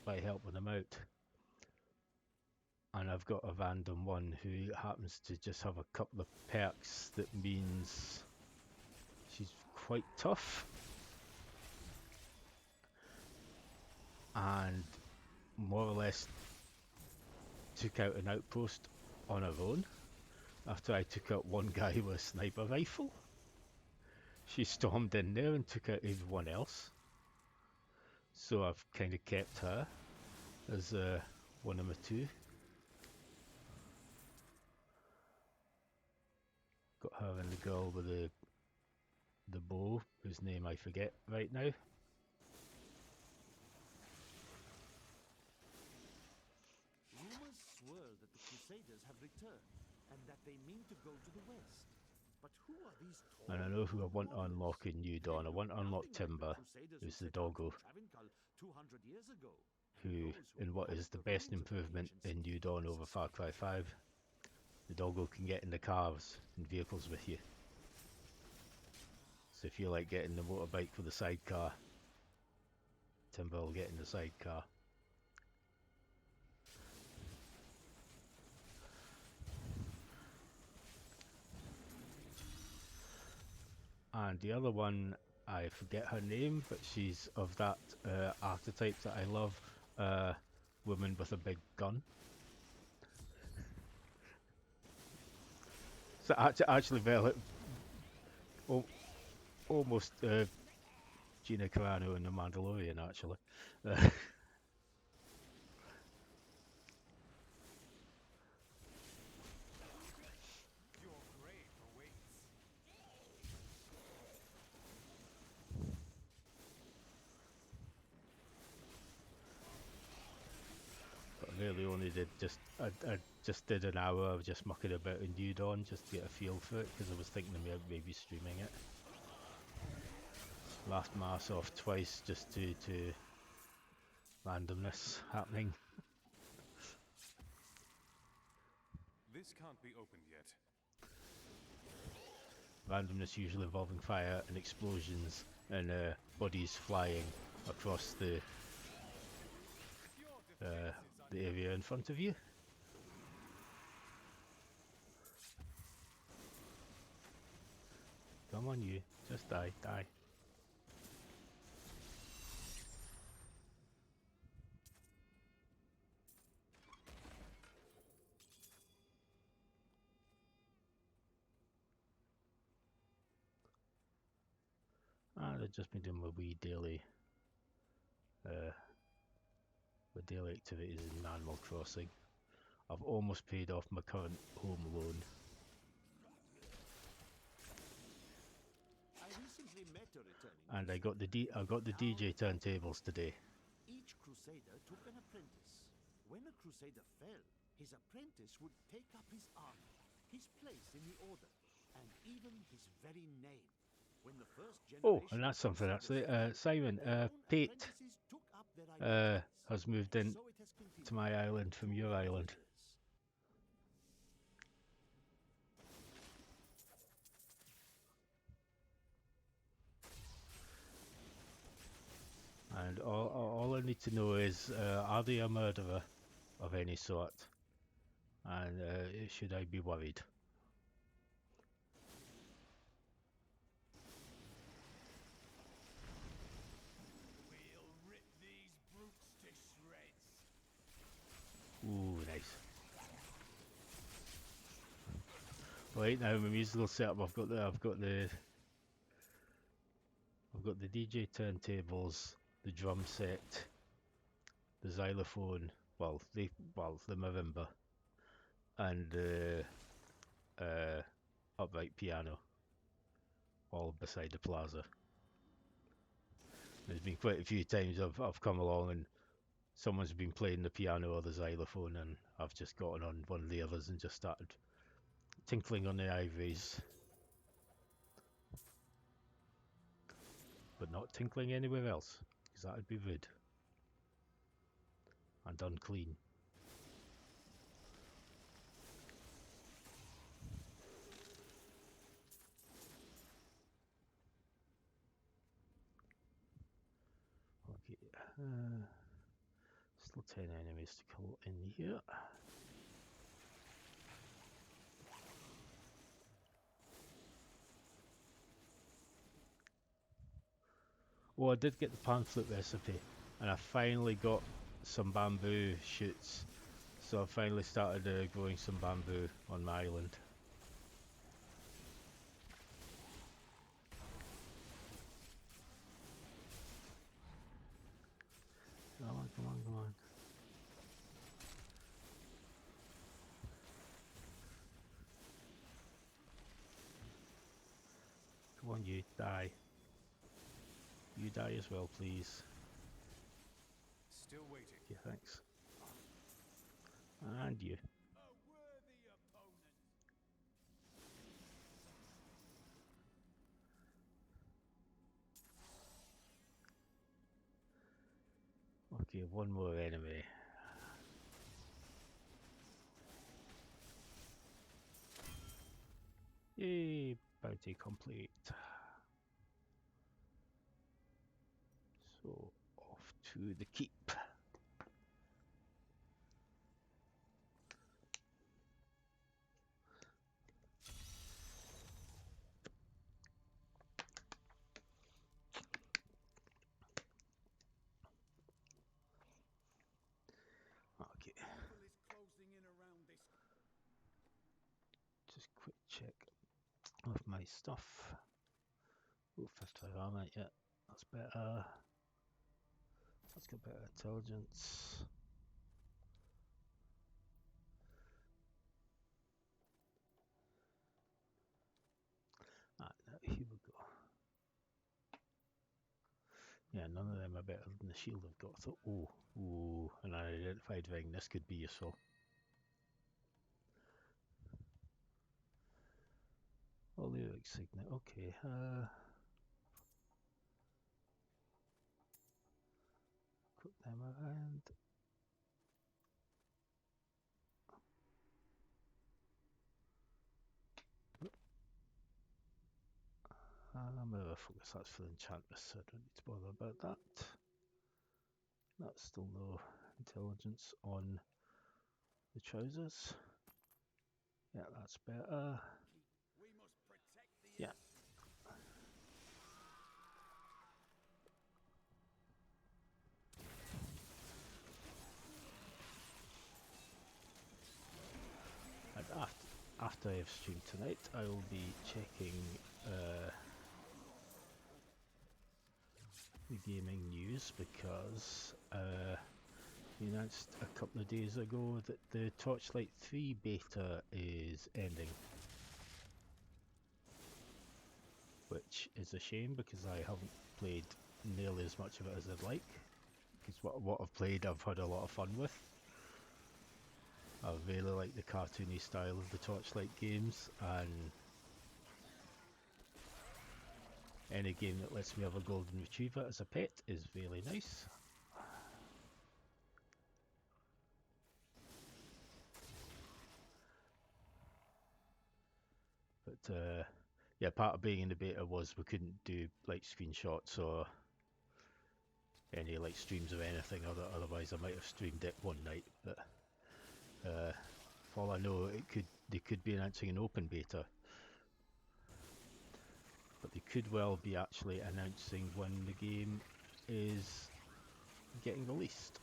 by helping them out. And I've got a random one who happens to just have a couple of perks that means she's quite tough and more or less took out an outpost on her own after I took out one guy with a sniper rifle. She stormed in there and took out everyone else. So I've kind of kept her as one of my two. Got her and the girl with the bow, whose name I forget right now. Rumors swirl that the Crusaders have returned, and that they mean to go to the west. But who are these tall, And I know who I want to warriors? unlock in New Dawn. I They want look to unlock nothing like Timber, Crusaders who's who the set out doggo, from Travincal 200 years ago. who, Those in what is walked the the best ruins of the improvement ancient in city New Dawn over forests. Far Cry 5, the doggo can get in the cars and vehicles with you. So if you like getting the motorbike with the sidecar, Timber will get in the sidecar. And the other one, I forget her name, but she's of that archetype that I love, woman with a big gun. So actually, almost Gina Carano in The Mandalorian, actually. Your grave awaits. But I really only did I just did an hour of just mucking about in New Dawn just to get a feel for it, because I was thinking of maybe streaming it. Last Mass off twice just to randomness happening. This can't be opened yet. Randomness usually involving fire and explosions and bodies flying across Your the defense is area in front of you. Come on, you. Just die. Die. And I've just been doing my wee daily activities in Animal Crossing. I've almost paid off my current home loan. I recently met a returning And I got the crusader. I got the Now DJ turntables today. each crusader took an apprentice. When a crusader fell, his apprentice would take up his armor, his place in the order, and even his very name. When the first Oh, generation and that's of something crusaders actually. fell, Simon, their own Pate apprentices took up their identities. has moved in So it has continued to my island from your through the island. years. And all I need to know is, are they a murderer of any sort? And should I be worried? We'll rip these brutes to shreds. Ooh, nice. Right now, my musical setup. I've got the DJ turntables, the drum set, the xylophone. The marimba, and the upright piano, all beside the plaza. There's been quite a few times I've come along and someone's been playing the piano or the xylophone, and I've just gotten on one of the others and just started tinkling on the ivories, but not tinkling anywhere else, because that would be rude and unclean. Okay, still 10 enemies to kill in here. Oh, I did get the pamphlet recipe, and I finally got some bamboo shoots. So I finally started growing some bamboo on my island. Come on, come on, come on. Come on, you, die. You die as well, please. Still waiting. Okay, thanks. And you. A worthy opponent. Okay, one more enemy. Yay, bounty complete. So, off to the keep. Okay, Evil is closing in around this. just quick check of my stuff. Oh, 55 armor, yeah, that's better. Let's get better intelligence. Now here we go. Yeah, none of them are better than the shield I've got. So, ooh, an unidentified ring. This could be useful. Lyric signet. Okay. Put them around. I'm gonna focus. That's for the enchantress, so I don't need to bother about that. That's still no intelligence on the trousers. Yeah, that's better. We must protect the Yeah. And after I've streamed tonight, I will be checking the gaming news because he announced a couple of days ago that the Torchlight 3 beta is ending. Which is a shame because I haven't played nearly as much of it as I'd like. Because what I've played I've had a lot of fun with. I really like the cartoony style of the Torchlight games, and any game that lets me have a golden retriever as a pet is really nice. But yeah, part of being in the beta was we couldn't do like screenshots or any like streams of anything otherwise I might have streamed it one night. But for all I know, they could be announcing an open beta, but they could well be actually announcing when the game is getting released.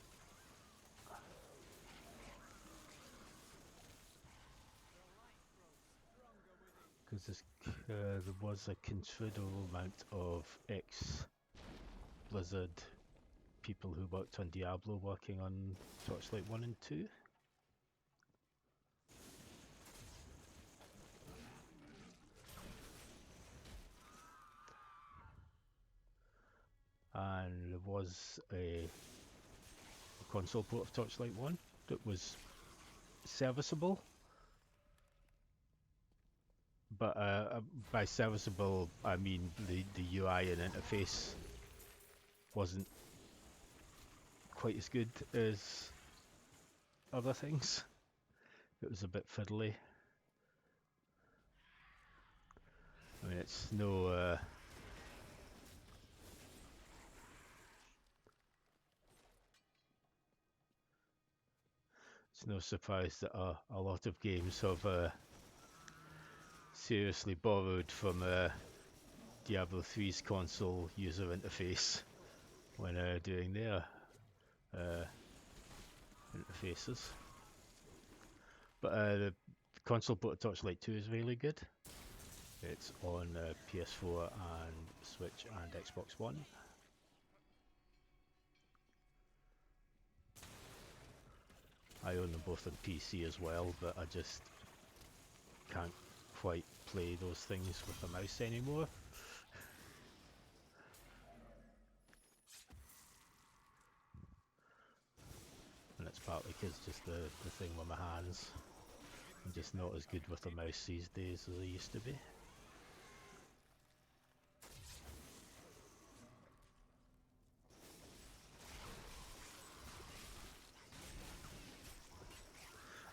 Because there was a considerable amount of ex-Blizzard people who worked on Diablo working on Torchlight 1 and 2. And there was a console port of Torchlight 1 that was serviceable. But by serviceable, I mean the UI and interface wasn't quite as good as other things. It was a bit fiddly. I mean, it's no It's no surprise that a lot of games have seriously borrowed from Diablo 3's console user interface when doing their uh, interfaces. But the console port Torchlight 2 is really good. It's on PS4 and Switch and Xbox One. I own them both on PC as well, but I just can't quite play those things with a mouse anymore. And it's partly because just the thing with my hands. I'm just not as good with a mouse these days as I used to be.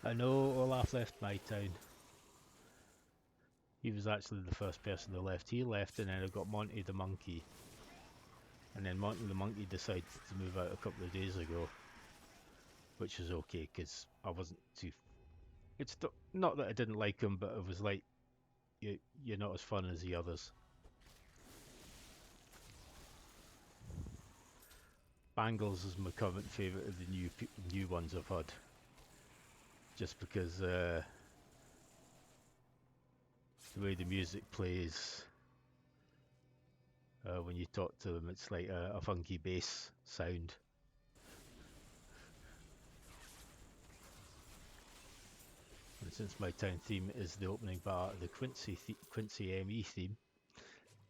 I know Olaf left my town. He was actually the first person that left. He left and then I got Monty the monkey. And then Monty the monkey decided to move out a couple of days ago. Which is okay, because I wasn't too... It's not that I didn't like him, but it was like, you're not as fun as the others. Bangles is my current favourite of the new ones I've had. Just because the way the music plays when you talk to them, it's like a funky bass sound. And since my town theme is the opening bar of the Quincy ME theme,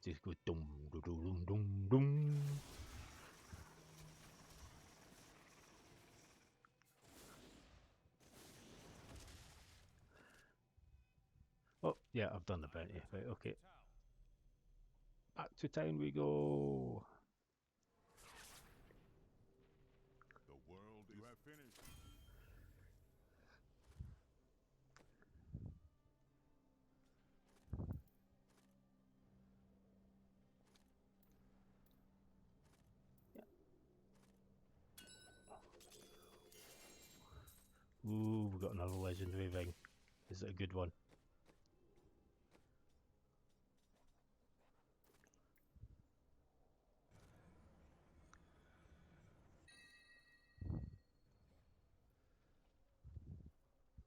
just go dum dum dum dum dum. Oh yeah, I've done the bounty. Right, okay. Back to town we go. The world you have finished. Ooh, we've got another legendary ring. Is it a good one?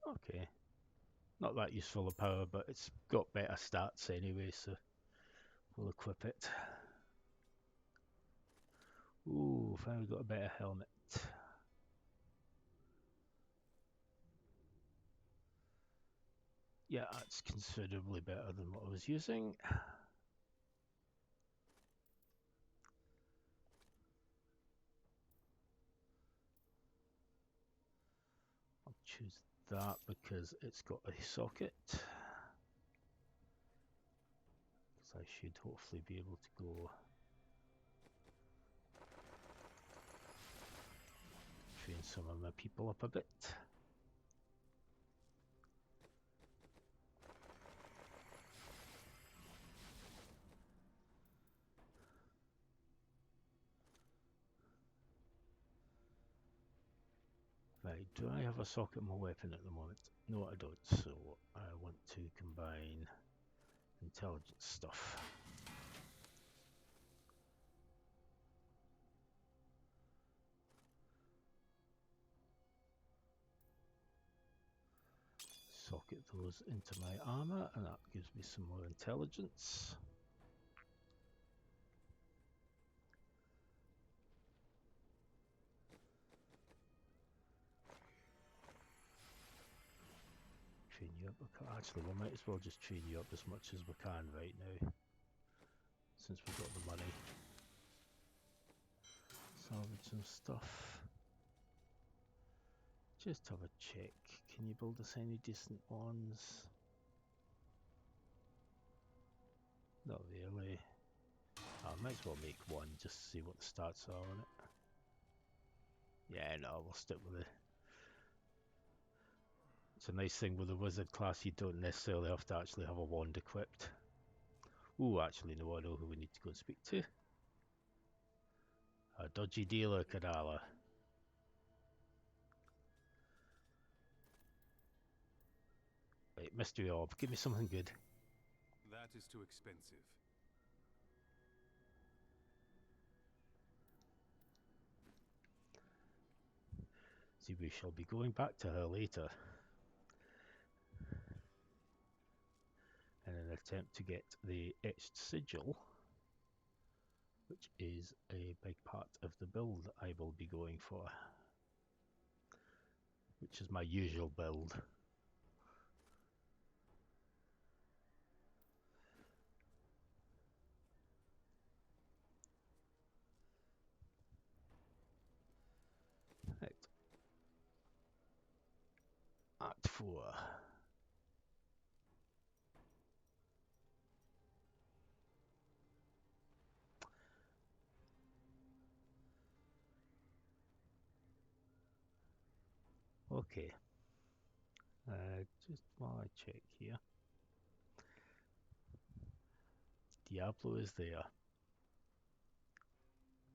Okay. Not that useful a power, but it's got better stats anyway, so we'll equip it. Ooh, finally got a better helmet. Yeah, that's considerably better than what I was using. I'll choose that because it's got a socket. Because I should hopefully be able to go train some of my people up a bit. Right, do I have a socket in my weapon at the moment? No, I don't, so I want to combine intelligence stuff. Socket those into my armor, and that gives me some more intelligence. Train you up. Actually, we might as well just train you up as much as we can right now, since we've got the money. Salvage some stuff. Just have a check. Can you build us any decent ones? Not really. I might as well make one just to see what the stats are on it. Yeah, no, we'll stick with it. It's a nice thing with the wizard class, you don't necessarily have to actually have a wand equipped. Ooh, actually, no, I know who we need to go and speak to. A dodgy dealer, Kadala. Right, mystery orb. Give me something good. That is too expensive. See, we shall be going back to her later in an attempt to get the etched sigil, which is a big part of the build I will be going for, which is my usual build. Right. Act 4. Okay. Just while I check here. Diablo is there.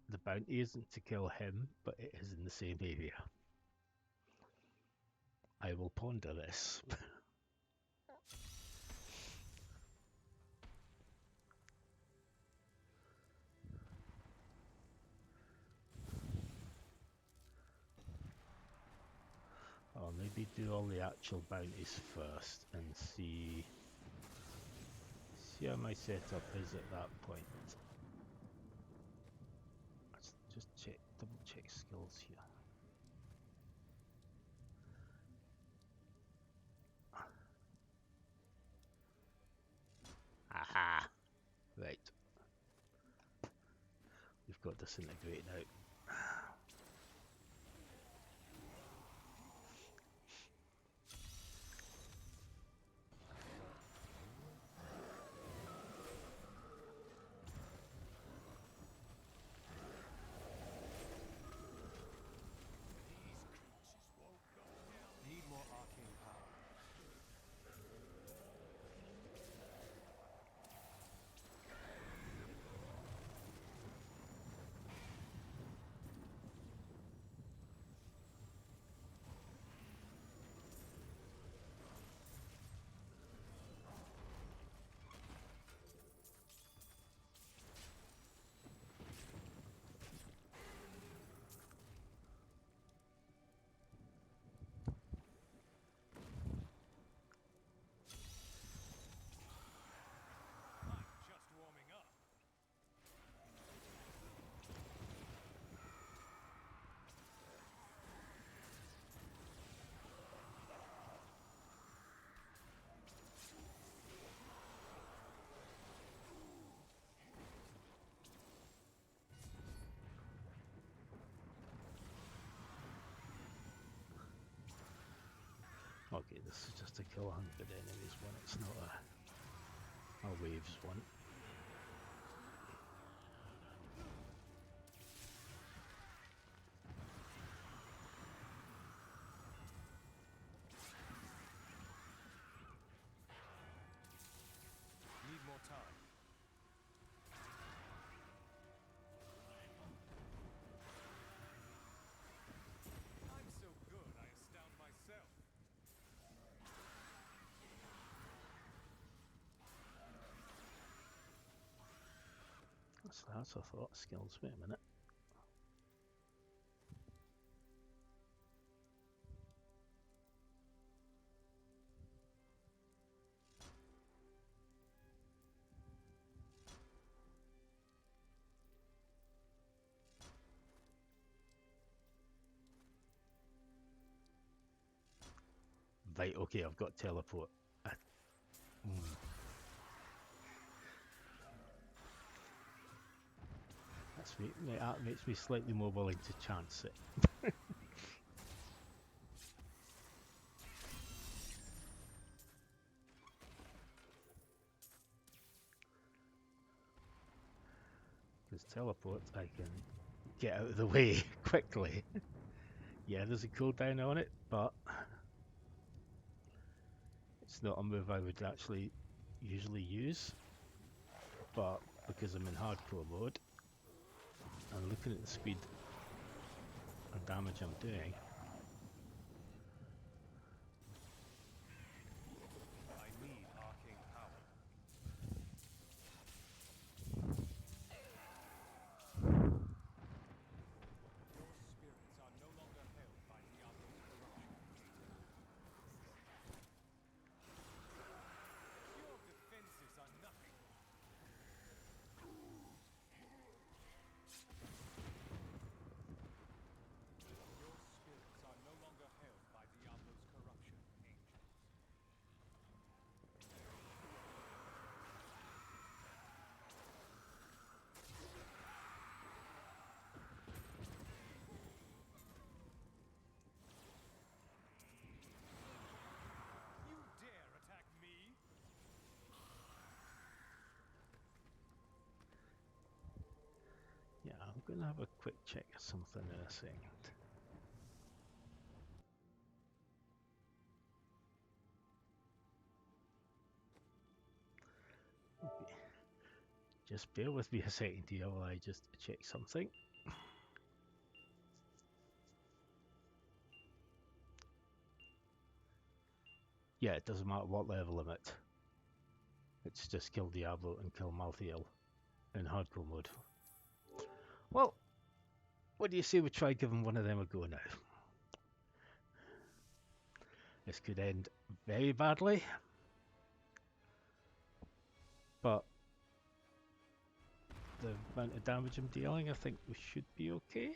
The bounty isn't to kill him, but it is in the same area. I will ponder this. I'll maybe do all the actual bounties first and see how my setup is at that point. Let's just double check skills here. Aha! Right. We've got disintegrate now. Need more arcane power. Just warming up. Okay, this is just a kill 100 enemies one, it's not a waves one. Need more time. I'm so good, I astound myself. That's a thought skills. Wait a minute. Right, okay, I've got teleport. That makes me slightly more willing to chance it. Because teleport, I can get out of the way quickly. Yeah, there's a cooldown on it, but it's not a move I would actually usually use. But because I'm in hardcore mode, and looking at the speed and damage I'm doing, going to have a quick check of something in a second. Okay. Just bear with me a second here while I just check something. Yeah, it doesn't matter what level I'm at. It's just kill Diablo and kill Malthael in hardcore mode. Well, what do you say we try giving one of them a go now? This could end very badly, but the amount of damage I'm dealing, I think we should be okay.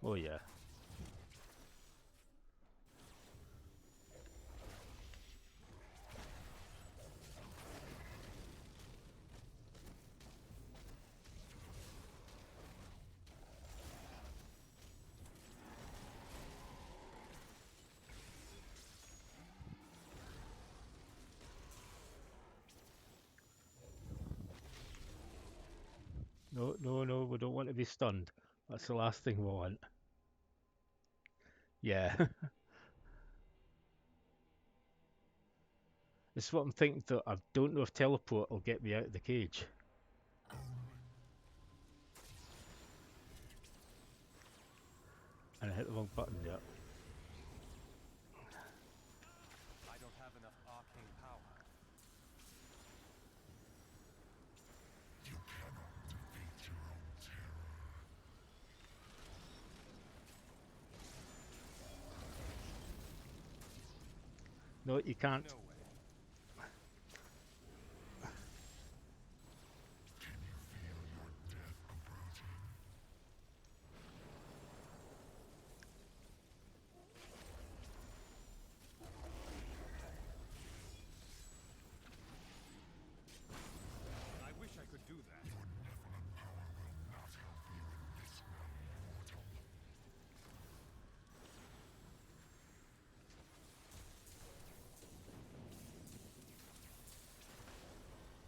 Oh yeah. No, no, no, we don't want to be stunned. That's the last thing we want. Yeah. This is what I'm thinking, though. I don't know if teleport will get me out of the cage. And I hit the wrong button there. I don't have enough arcane power. You cannot defeat your own terror. No, you can't. No way. Can you feel your death approaching? I wish I could do that. Your Nephilim power will not help you in this realm, mortal.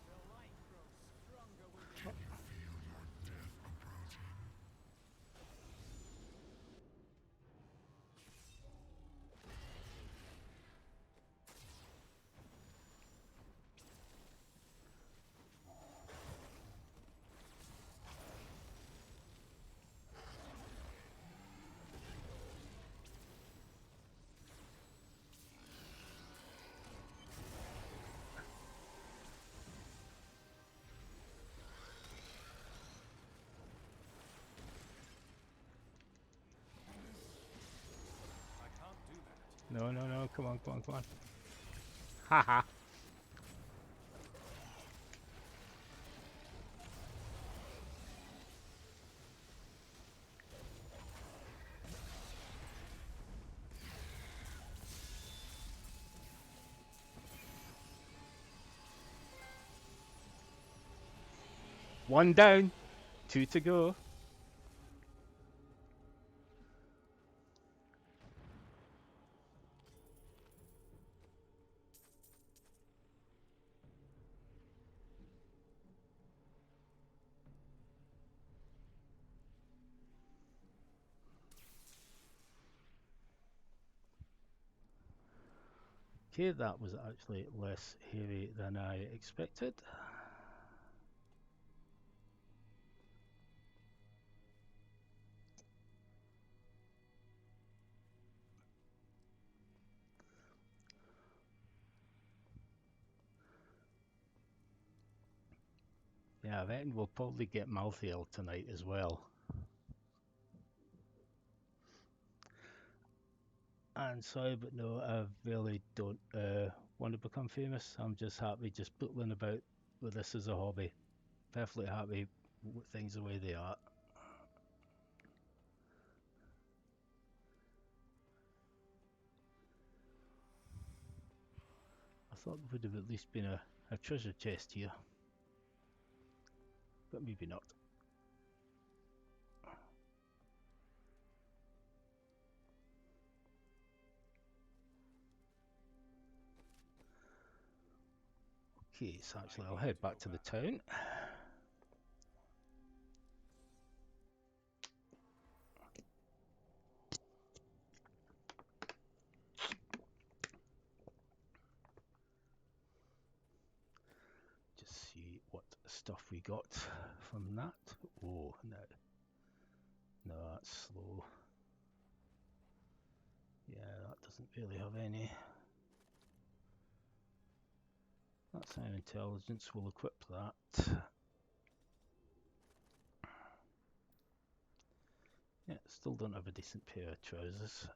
The light grows stronger with Can you feel your death approaching? I can't do that. No, no, no. Come on, come on, come on. Haha. One down. Two to go. Okay, that was actually less heavy than I expected. Yeah, I reckon we'll probably get Malthael tonight as well. And sorry, but no, I really don't want to become famous. I'm just happy just bootling about with this as a hobby. Perfectly happy with things the way they are. I thought there would have at least been a treasure chest here, but maybe not. Okay, so actually I'll head back to the town. Just see what stuff we got from that. Oh, no. No, that's slow. Yeah, that doesn't really have any. That's how intelligence will equip that. Yeah, still don't have a decent pair of trousers.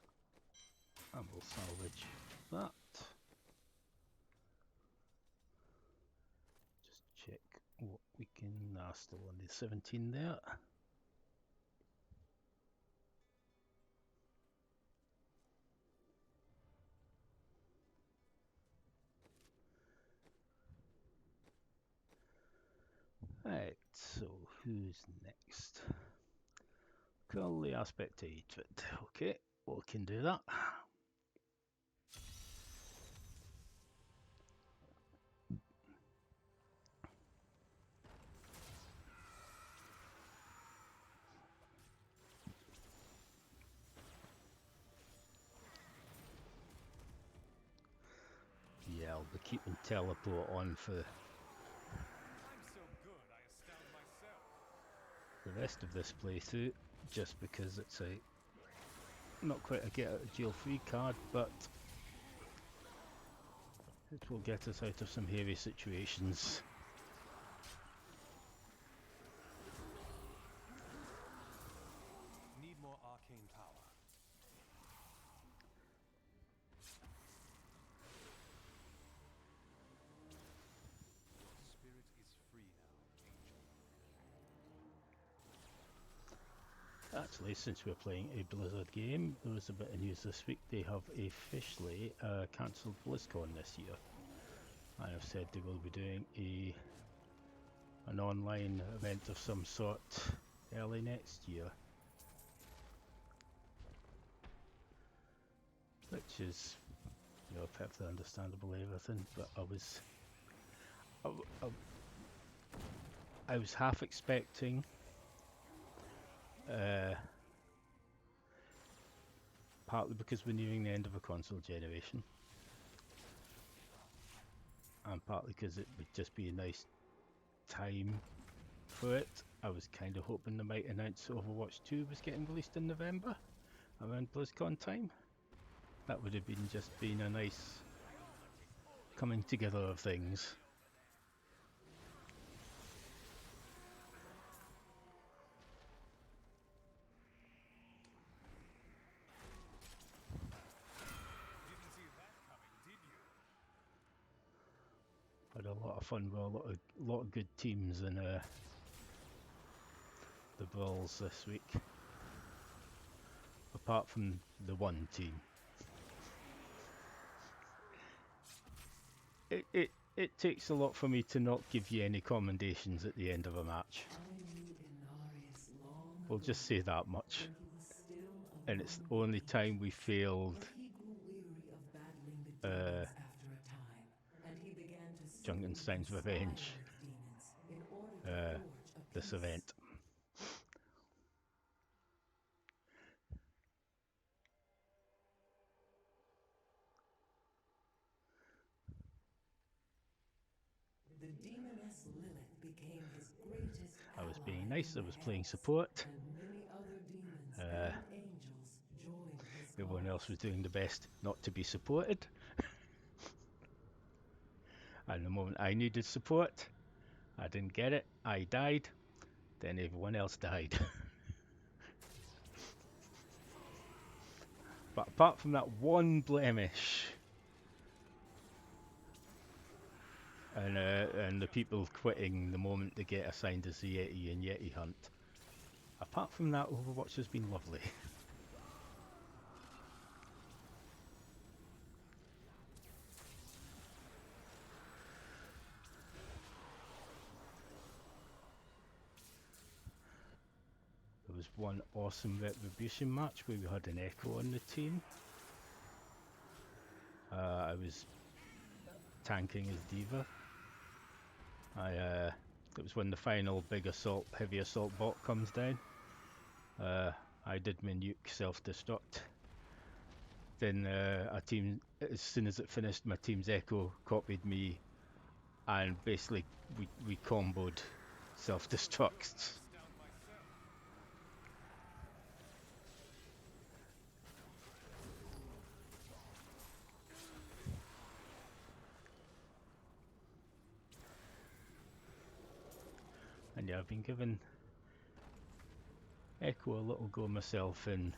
And we'll salvage that. Just check what we can. Still only 17 there. Right, so who's next? Call the aspect agent. Okay, we can do that. Yeah, I'll be keeping teleport on for I'm so good, I astound myself. the rest of this playthrough, just because it's a not quite a get out of jail free card, but it will get us out of some hairy situations. Need more arcane power. Spirit is free now, angel. Actually, since we're playing a Blizzard game, there was a bit of news this week. They have officially cancelled BlizzCon this year. I have said they will be doing an online event of some sort early next year, which is, you know, perfectly understandable, everything. But I was half expecting partly because we're nearing the end of a console generation, and partly because it would just be a nice time for it. I was kind of hoping they might announce Overwatch 2 was getting released in November around BlizzCon time. That would have been a nice coming together of things. Didn't see that coming, did you? Had a lot of fun with a lot of good teams in the Brawls this week. Apart from the one team. It takes a lot for me to not give you any commendations at the end of a match. We'll just say that much. And it's the only time we failed Junkenstein's Revenge this event. The demoness Lilith became his greatest I was ally being nice, I in was the playing Hells, support. and many other demons and angels joined his Everyone else cause. was doing the best not to be supported. And the moment I needed support, I didn't get it, I died, then everyone else died. But apart from that one blemish, and the people quitting the moment they get assigned as the Yeti and Yeti hunt, apart from that, Overwatch has been lovely. There was one awesome Retribution match where we had an Echo on the team. I was tanking as Diva, It was when the final big assault, heavy assault bot comes down. I did my nuke self-destruct. Then a team, as soon as it finished, my team's echo copied me, and basically we comboed self-destructs. And yeah, I've been giving Echo a little go myself in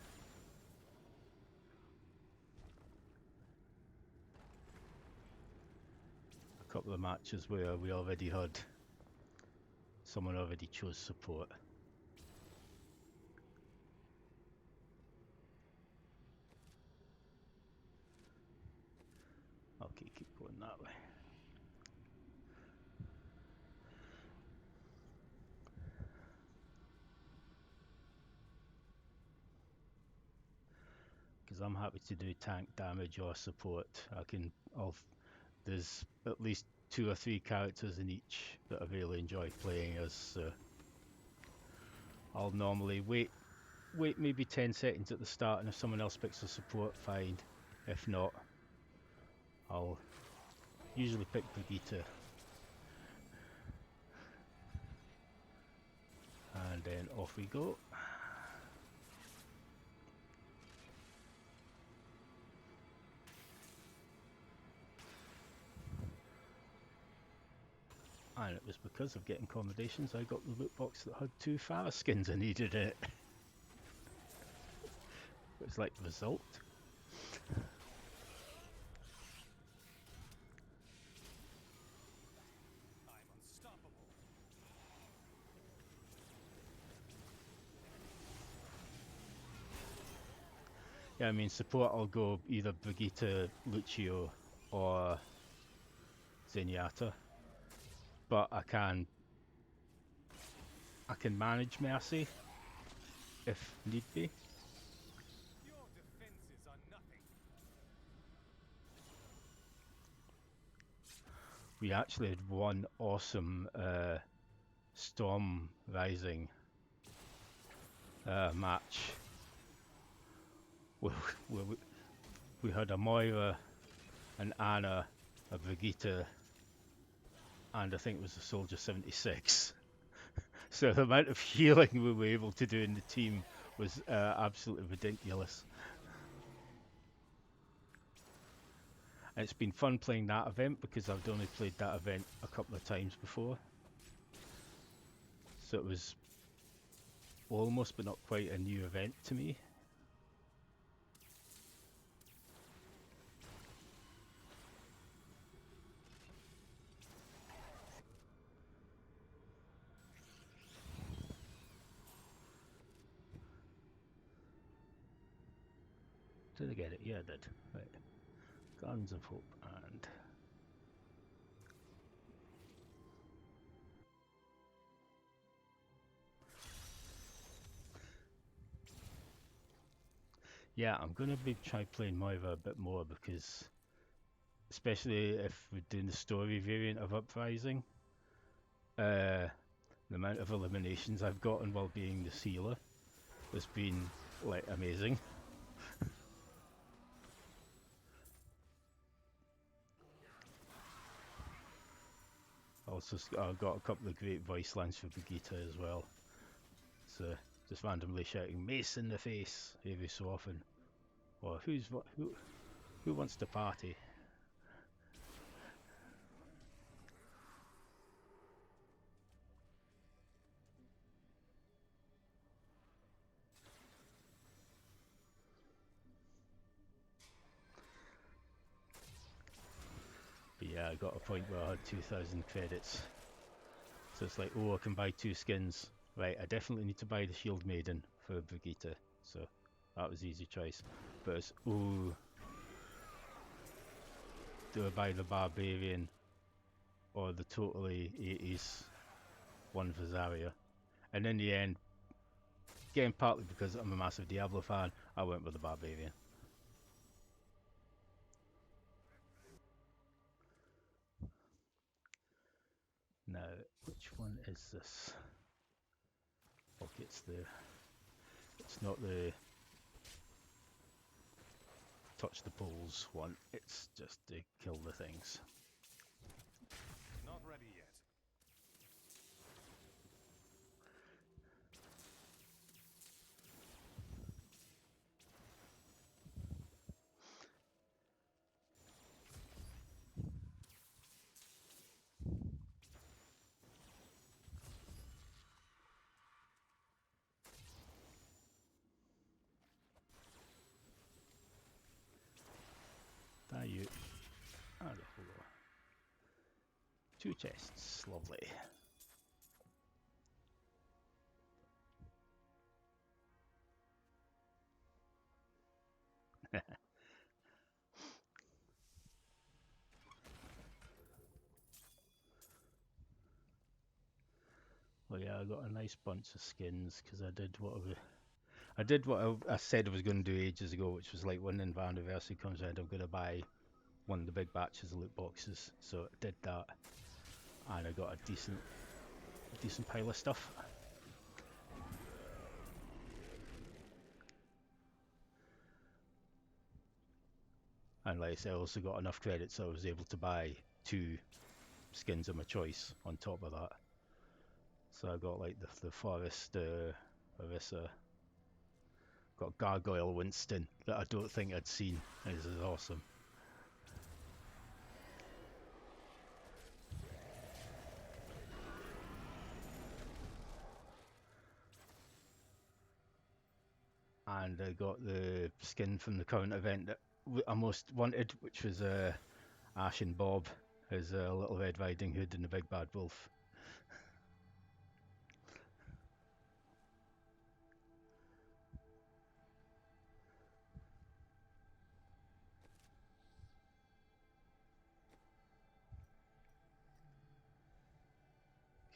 a couple of matches where we already had someone already chose support. Okay, keep going that way. Because I'm happy to do tank damage or support. There's at least 2 or 3 characters in each that I really enjoy playing as. So I'll normally wait maybe 10 seconds at the start, and if someone else picks a support, fine. If not, I'll usually pick Brigitte. And then off we go. And it was because of getting accommodations I got the loot box that had 2 Farah skins I needed in it. It was like the result. Yeah, I mean support I'll go either Brigitte, Lucio or Zenyatta. But I can manage Mercy if need be. Your defenses are nothing. We actually had one awesome Storm Rising match where we had a Moira, an Anna, a Brigitte, and I think it was a Soldier 76. So the amount of healing we were able to do in the team was absolutely ridiculous. And it's been fun playing that event because I've only played that event a couple of times before. So it was almost but not quite a new event to me. Did I get it? Yeah, I did. Right. Gardens of Hope and... Yeah, I'm going to be try playing Moira a bit more because, especially if we're doing the story variant of Uprising, the amount of eliminations I've gotten while being the sealer has been like amazing. Also, I've got a couple of great voice lines for Brigitte as well. So just randomly shouting "Mace in the face" every so often, or who wants to party? But yeah, I got a point where I had 2,000 credits. So it's like, oh, I can buy 2 skins. Right, I definitely need to buy the Shield Maiden for Brigitte. So that was easy choice. But it's, oh, do I buy the Barbarian or the totally 80s one for Zarya? And in the end, again, partly because I'm a massive Diablo fan, I went with the Barbarian. Now, one is this? Okay, it's not the touch the poles one, it's just to kill the things. Not ready yet. Die you. And a holo. 2 chests, lovely. Well, yeah, I got a nice bunch of skins because I did what I said I was going to do ages ago, which was like when the anniversary comes around, I'm going to buy one of the big batches of loot boxes. So I did that, and I got a decent pile of stuff. And like I said, I also got enough credits so I was able to buy 2 skins of my choice on top of that. So I got like the Forest Orisa, got Gargoyle Winston that I don't think I'd seen. This is awesome. And I got the skin from the current event that I most wanted, which was Ash and Bob as Little Red Riding Hood and the Big Bad Wolf.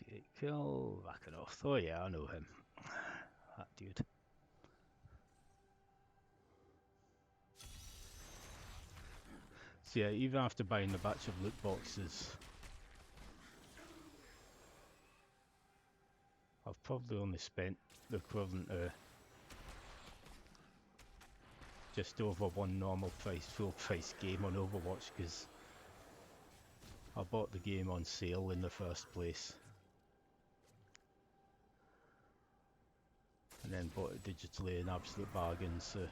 Okay, kill Vakanoth. Oh yeah, I know him. That dude. So yeah, even after buying a batch of loot boxes, I've probably only spent the equivalent of just over 1 normal price, full price game on Overwatch because I bought the game on sale in the first place. And then bought it digitally in absolute bargains. So Didn't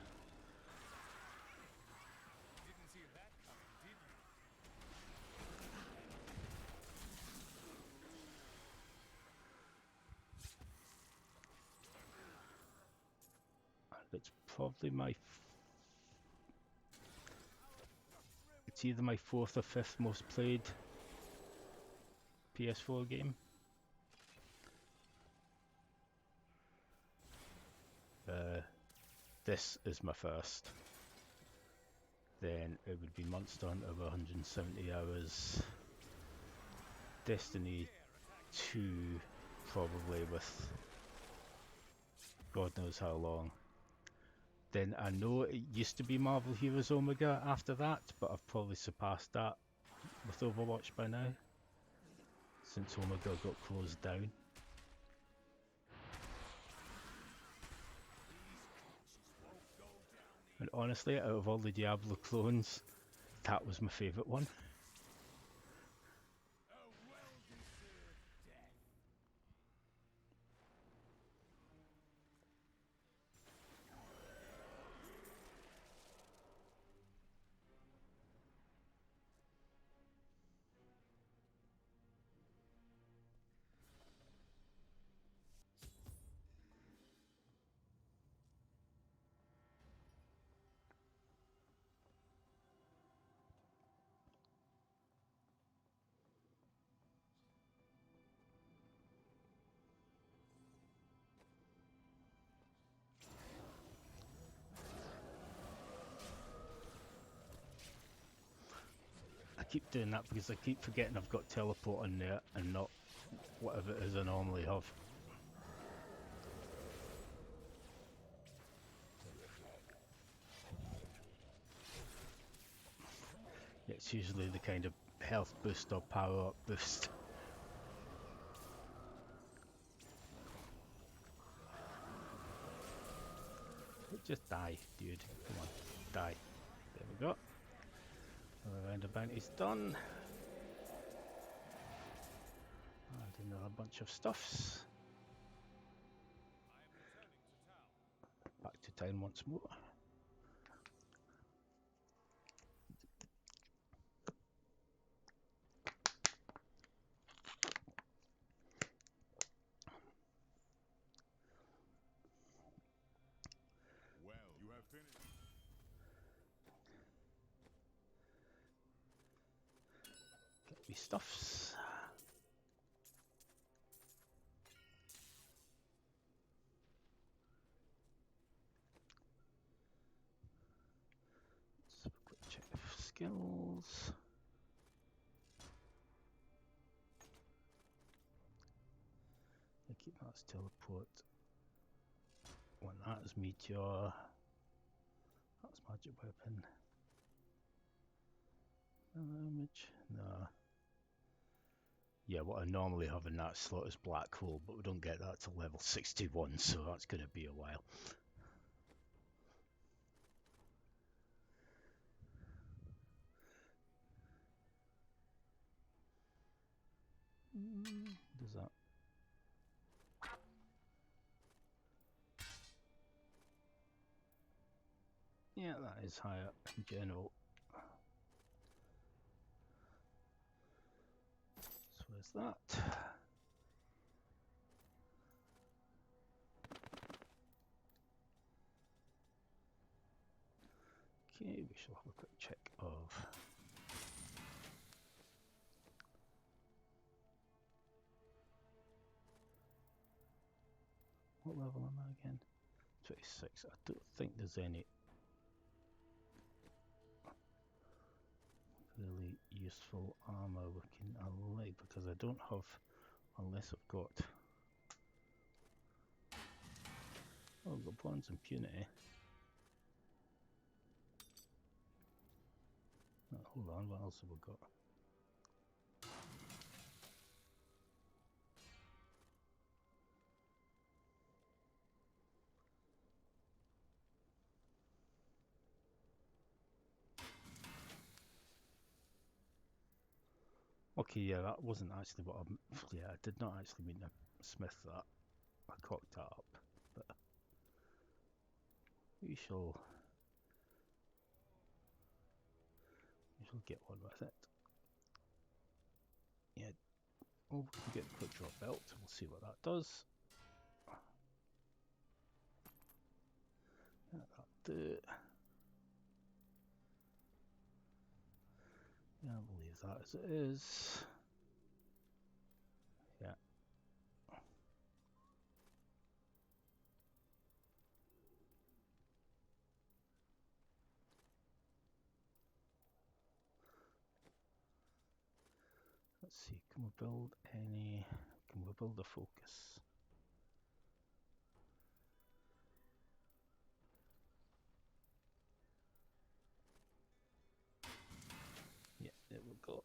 see that coming, did you? it's probably it's either my 4th or 5th most played PS4 game. This is my first. Then it would be Monster Hunter over 170 hours. Destiny 2 probably with God knows how long. Then I know it used to be Marvel Heroes Omega after that, but I've probably surpassed that with Overwatch by now, since Omega got closed down. And honestly, out of all the Diablo clones, that was my favourite one. I keep doing that because I keep forgetting I've got teleport on there and not whatever it is I normally have. It's usually the kind of health boost or power up boost. Just die, dude. Come on, die. There we go. Another round of bounties done. And another bunch of stuffs. I am returning to town. Back to town once more. Well, you have finished. Get me stuffs. Let's have a quick check of skills. I keep that as teleport. Want that as meteor. That's magic weapon. Image. No. Yeah, what I normally have in that slot is black hole, but we don't get that till level 61, so that's going to be a while. Does that? Yeah, that is higher in general. So there's that. Okay, we shall have a quick check of what level am I again? 26. I don't think there's any really useful armor we can elect because I don't have, unless I've got, oh, I've got bronze impunity. Oh, hold on, what else have we got? Okay, yeah, that wasn't actually what I, yeah, I did not actually mean to smith that. I cocked that up, but we shall get on with it. Yeah, oh, we can get a quick drop belt, we'll see what that does. Yeah, that'll do. Yeah, we'll leave that as it is. Yeah. Let's see, can we build any, can we build a focus? Yeah, there we go.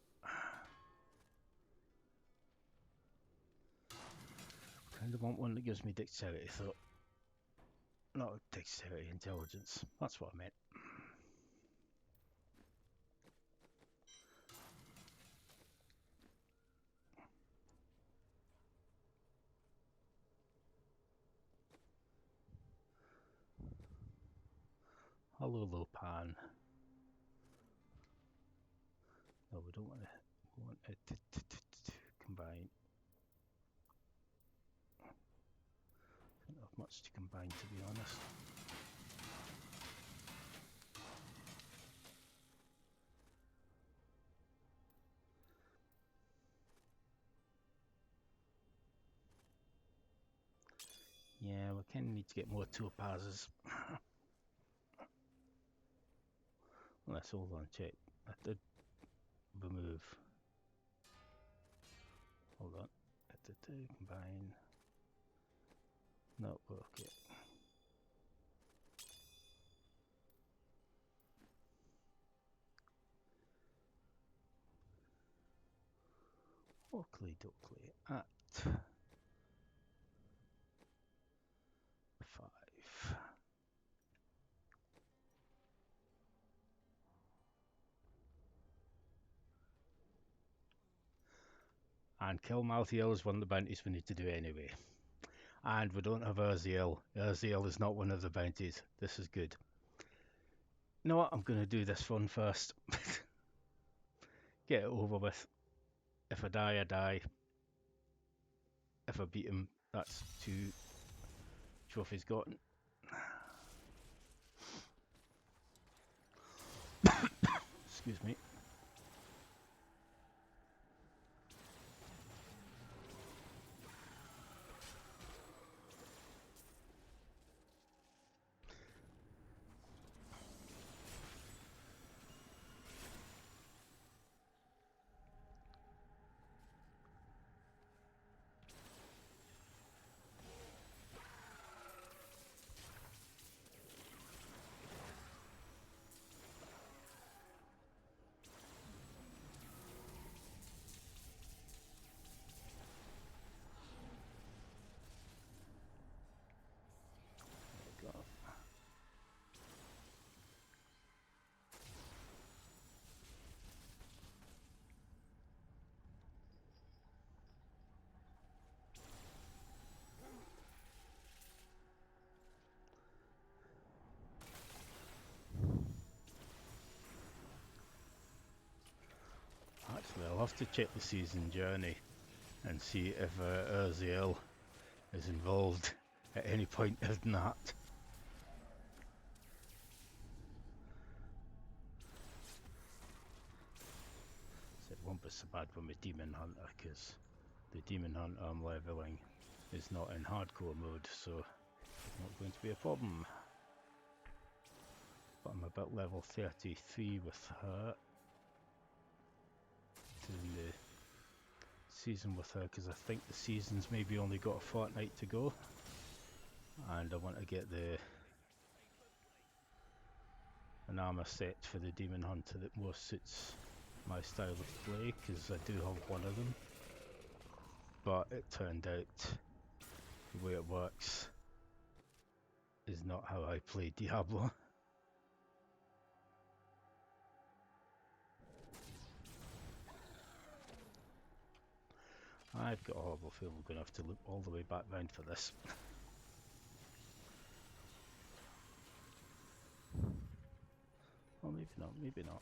Kind of want one that gives me dexterity, so not dexterity, intelligence. That's what I meant. Hello, Lopan. No, we don't want it. We want it to combine. I don't have much to combine, to be honest. Yeah, we kind of need to get more topazes. Let's hold on, check. I did remove. Hold on. I did combine. No, okay. Oakley dokley at 5. And kill Malthael is one of the bounties we need to do anyway. And we don't have Urziel. Urziel is not one of the bounties. This is good. You know what? I'm going to do this one first. Get it over with. If I die, I die. If I beat him, that's 2 trophies gotten. Excuse me. There we go. Actually, I'll have to check the season journey and see if Urziel is involved at any point in that. So it won't be so bad with my Demon Hunter, because the Demon Hunter I'm leveling is not in hardcore mode, so it's not going to be a problem. But I'm about level 33 with her. Doing the season with her, because I think the season's maybe only got a fortnight to go. And I want to get an armor set for the Demon Hunter that more suits my style of play, because I do have one of them. But it turned out the way it works is not how I play Diablo. I've got a horrible feeling we're going to have to loop all the way back round for this. Well, maybe not, maybe not.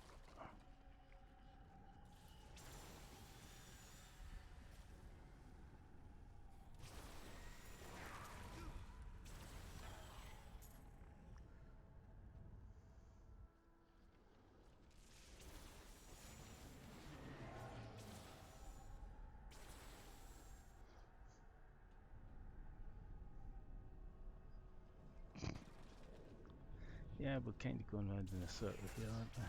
Yeah, we're kind of going around in a circle here, aren't we?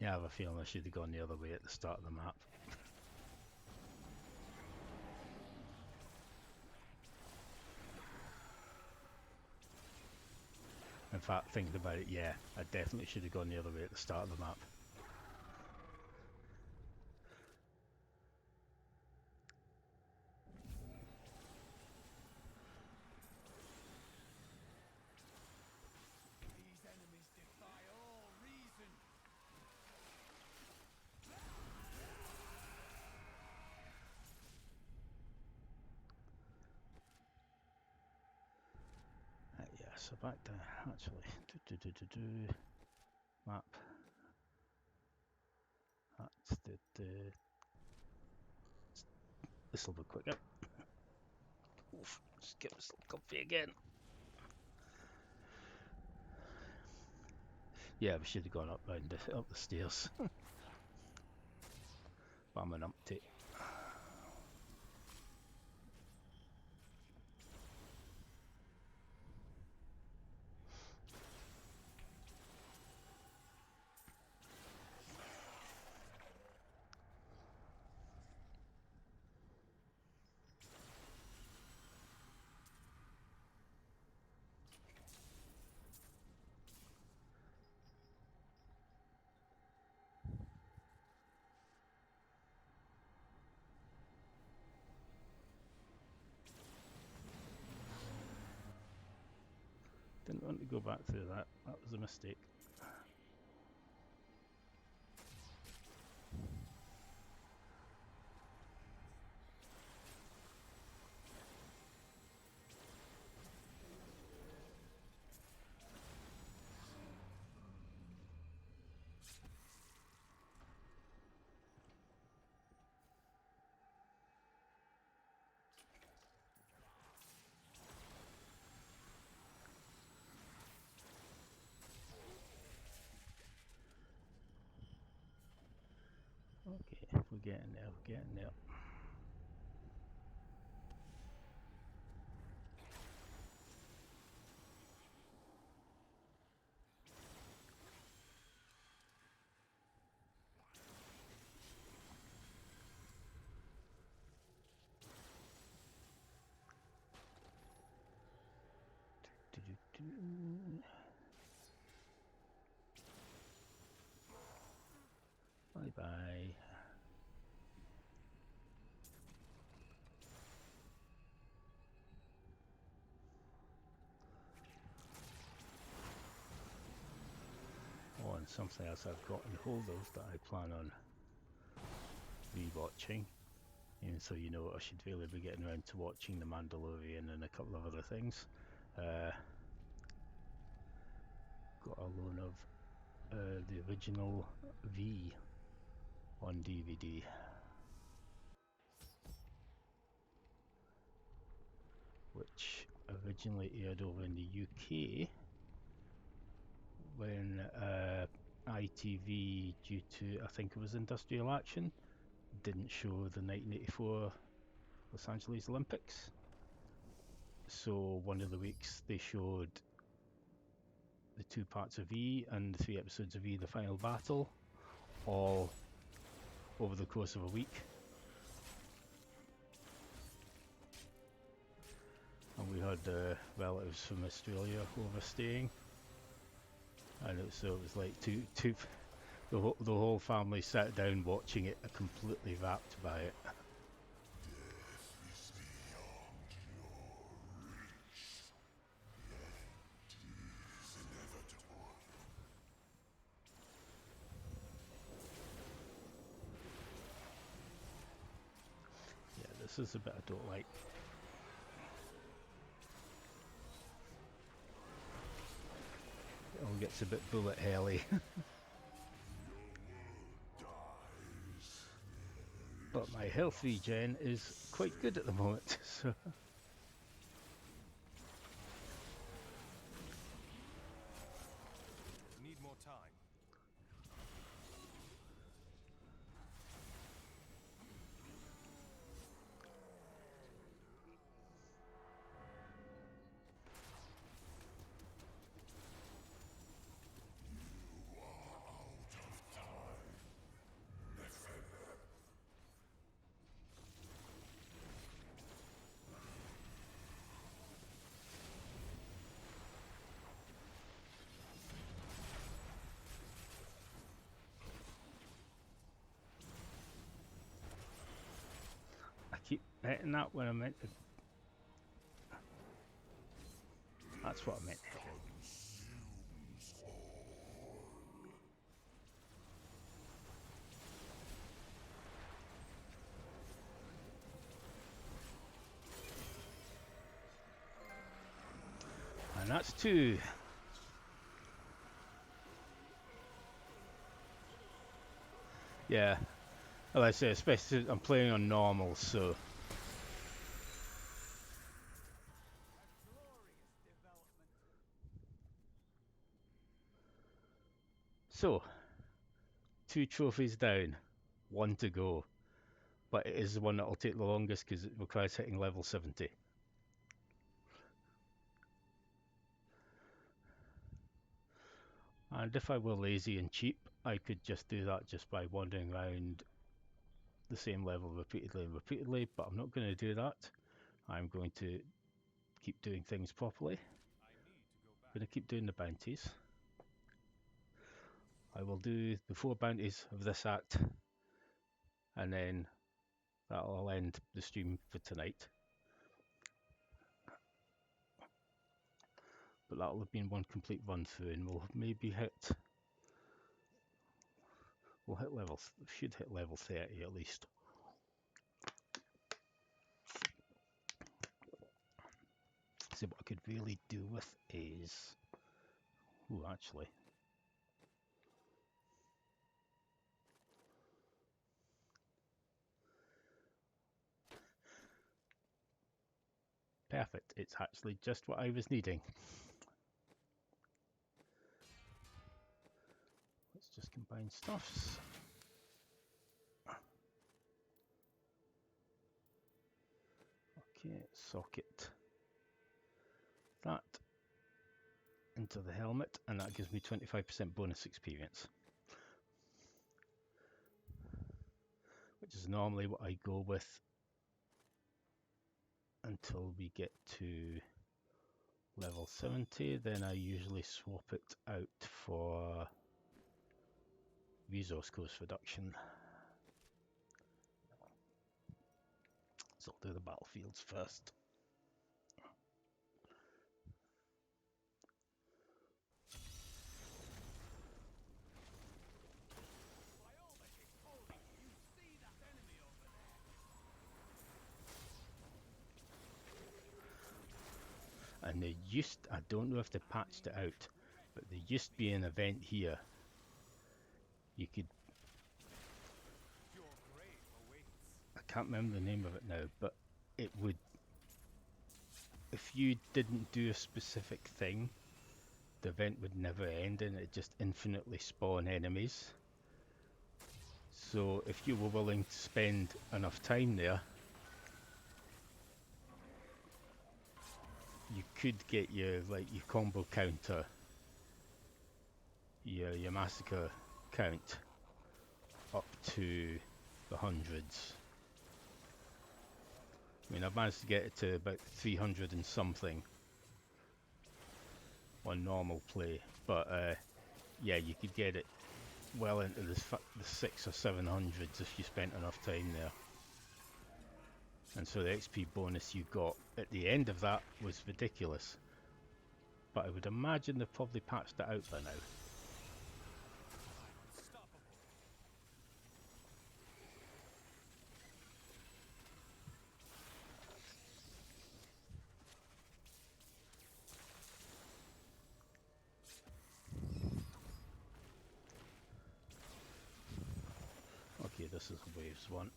Yeah, I have a feeling I should have gone the other way at the start of the map. In fact, thinking about it, yeah, I definitely should have gone the other way at the start of the map. These enemies defy all reason. Yeah, so back to actually map. That's this will be quicker. Oof, just get myself comfy again. Yeah, we should have gone up the stairs. But I'm an umpty. want to go back through that. That was a mistake. Okay, we're getting there, we're getting there. Bye bye. Oh, and something else I've gotten hold of that I plan on rewatching. Even so, you know, I should really be getting around to watching The Mandalorian and a couple of other things. Got a loan of the original V on DVD. Which originally aired over in the UK when ITV, due to I think it was industrial action, didn't show the 1984 Los Angeles Olympics. So one of the weeks they showed the 2 parts of E and the 3 episodes of E The Final Battle, all over the course of a week. And we had relatives from Australia overstaying, and so it was like the whole family sat down watching it, completely wrapped by it. Yeah, this is a bit I don't like. It all gets a bit bullet helly. But my health regen is quite good at the moment, so Need more time. I keep hitting that when I meant to. That's what I meant to hit. And that's 2. Yeah, well, I say, especially I'm playing on normal, so so 2 trophies down, 1 to go, but it is the one that'll take the longest because it requires hitting level 70. And if I were lazy and cheap, I could just do that just by wandering around the same level repeatedly and repeatedly, but I'm not going to do that. I'm going to keep doing things properly. I'm going to keep doing the bounties. I will do the 4 bounties of this act, and then that'll end the stream for tonight. but that'll have been one complete run through, and we'll maybe should hit level 30 at least. See, what I could really do with is, actually, perfect. It's actually just what I was needing. Let's just combine stuffs. Okay, socket that into the helmet, and that gives me 25% bonus experience, which is normally what I go with until we get to level 70. Then I usually swap it out for resource cost reduction. So I'll do the battlefields first. And there used, I don't know if they patched it out, but there used to be an event here. You could, I can't remember the name of it now, but it would, if you didn't do a specific thing, the event would never end and it just infinitely spawn enemies. So if you were willing to spend enough time there, you could get your combo counter, your massacre count up to the hundreds. I mean, I've managed to get it to about 300 and something on normal play, but yeah, you could get it well into the 600 or 700s if you spent enough time there. And so the XP bonus you got at the end of that was ridiculous. But I would imagine they've probably patched it out by now. Okay, this is waves 1.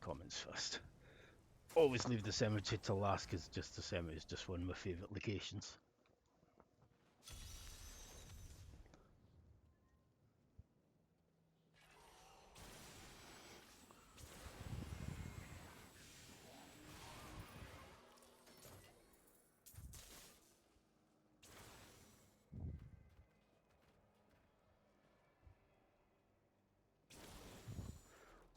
Comments first. Always leave the cemetery till last because just the cemetery is just one of my favourite locations.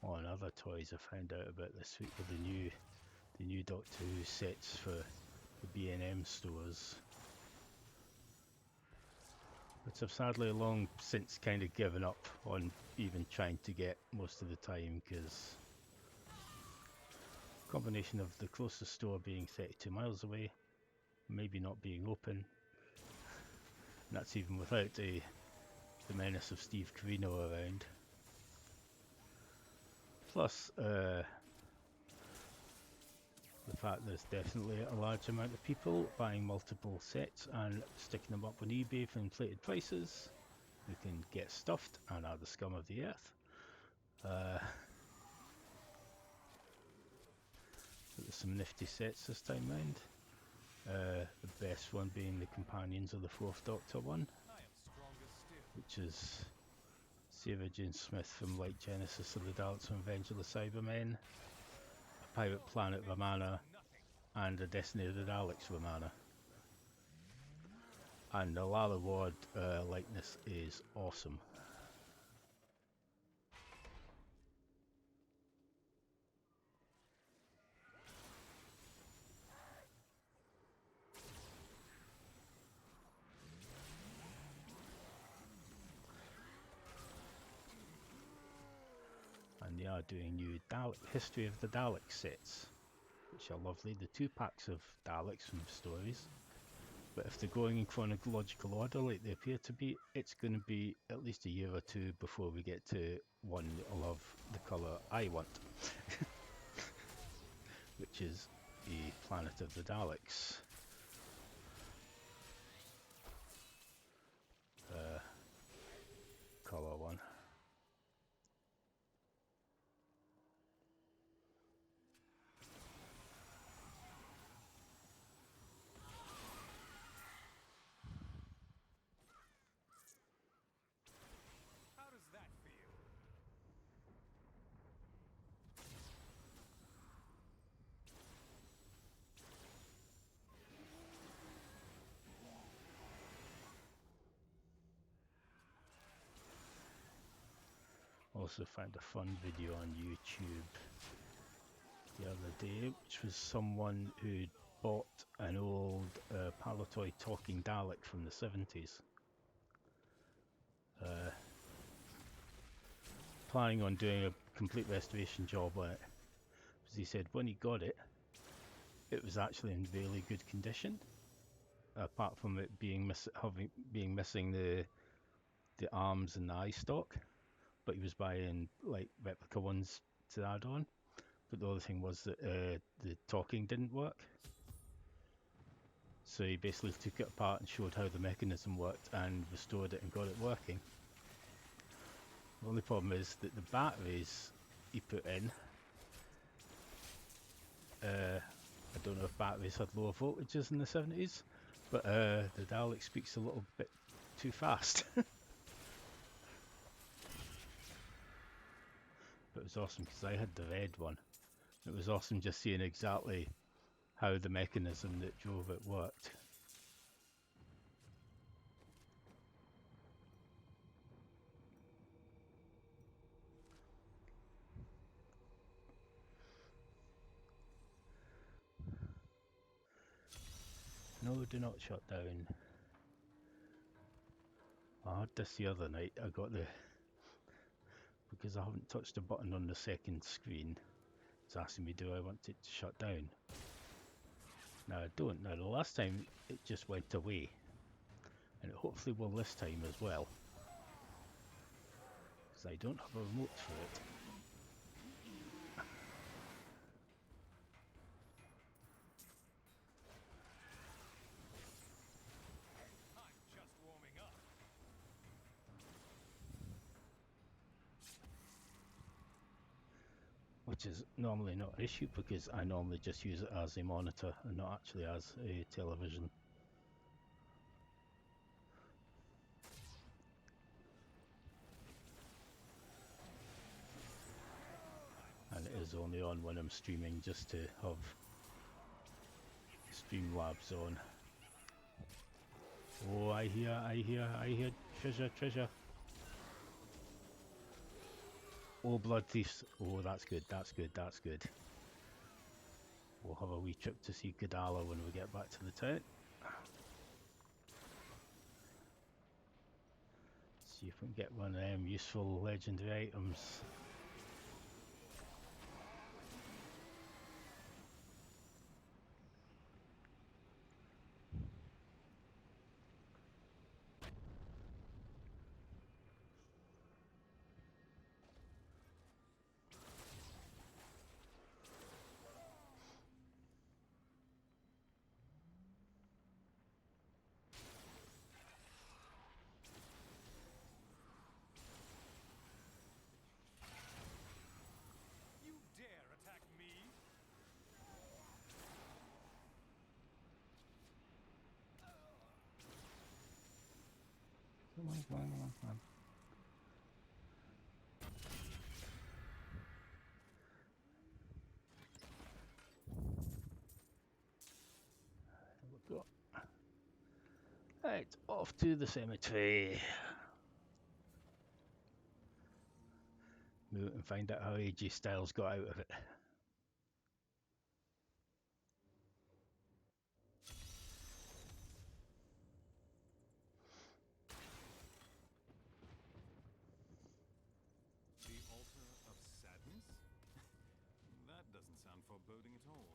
Oh, and other toys I found out about this week were the new Doctor Who sets for the B&M stores, which I've sadly long since kind of given up on even trying to get most of the time, because combination of the closest store being 32 miles away, maybe not being open, and that's even without the menace of Steve Carino around. Plus, the fact there's definitely a large amount of people buying multiple sets and sticking them up on eBay for inflated prices who can get stuffed and are the scum of the earth. There's some nifty sets this time round. The best one being the Companions of the Fourth Doctor one, I am stronger still. which is Sarah Jane Smith from Light Genesis of the Daleks and Revenge of the Cybermen, a Pirate Planet Romana, Nothing. and a Destiny of the Daleks Romana. And the Lara Ward likeness is awesome. And they are doing new History of the Daleks sets, which are lovely. The 2 packs of Daleks from stories. But if they're going in chronological order like they appear to be, it's going to be at least a year or 2 before we get to one that'll have the colour I want, which is a Planet of the Daleks. Colour one. How does that feel? Also found a fun video on YouTube the other day, which was someone who'd bought an old Palatoy talking Dalek from the 70s. Planning on doing a complete restoration job on it. As he said, when he got it, it was actually in really good condition, apart from it being missing the arms and the eye stalk. But he was buying like replica ones to add on. But the other thing was that the talking didn't work. So he basically took it apart and showed how the mechanism worked and restored it and got it working. The only problem is that the batteries he put in, I don't know if batteries had lower voltages in the 70s, but the Dalek speaks a little bit too fast. But it was awesome because I had the red one. It was awesome just seeing exactly how the mechanism that drove it worked. No, do not shut down. I had this the other night. I got because I haven't touched the button on the second screen. It's asking me, do I want it to shut down? Now I don't. Now the last time it just went away, and it hopefully will this time as well, because I don't have a remote for it. I'm just warming up. Which is normally not an issue because I normally just use it as a monitor and not actually as a television. And it is only on when I'm streaming just to have Streamlabs on. Oh, I hear treasure. Oh, blood thieves. Oh, that's good. We'll have a wee trip to see Gadala when we get back to the town. See if we can get one of them useful legendary items. we go. Right, off to the cemetery. Move and find out how AJ Styles got out of it. The altar of sadness? That doesn't sound foreboding at all.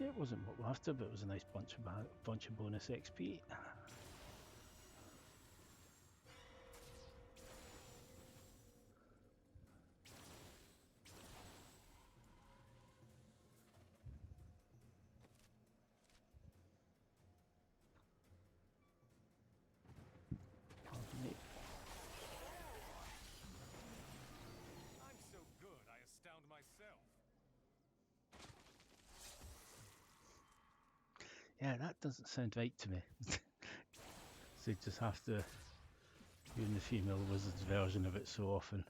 Yeah, it wasn't what we're after, but it was a nice bunch of bonus XP. I'm so good, I astound myself. Yeah, that doesn't sound right to me. So you just have to use the female wizard's version of it so often.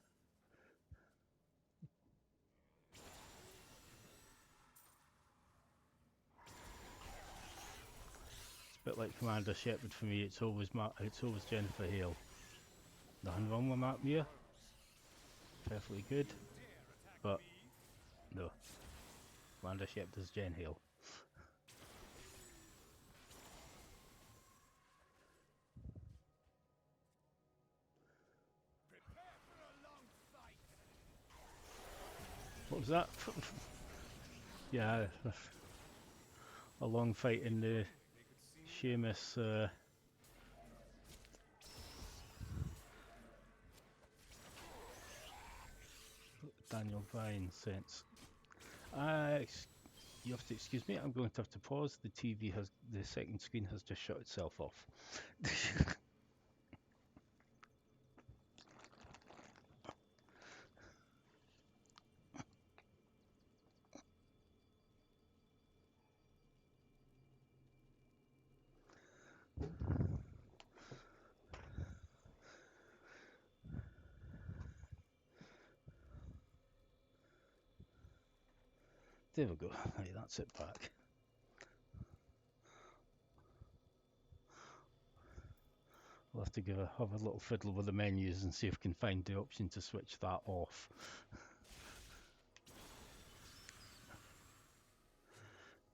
It's a bit like Commander Shepard for me. It's always Jennifer Hale. Nothing wrong with Mark Muir. Perfectly good, but no. Commander Shepard is Jen Hale. Prepare for a long fight. What was that? Yeah, a long fight in the Seamus Daniel Bryan sense. You have to excuse me. I'm going to have to pause. The second screen has just shut itself off. There we go. Right, that's it back. I'll have to have a little fiddle with the menus and see if I can find the option to switch that off.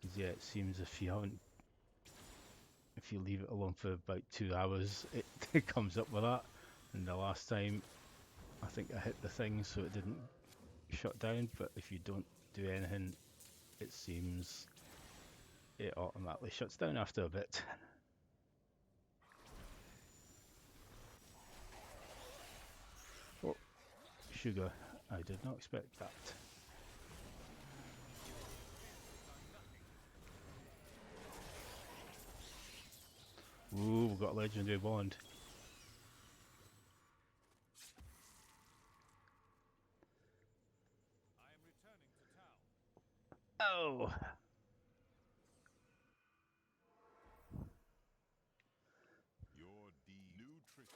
Because yeah, it seems if you leave it alone for about 2 hours, it comes up with that. And the last time, I think I hit the thing so it didn't shut down. But if you don't do anything, it seems it automatically shuts down after a bit. Oh, sugar. I did not expect that. Ooh, we've got a legendary bond. I am returning to town. Oh! Your new trick.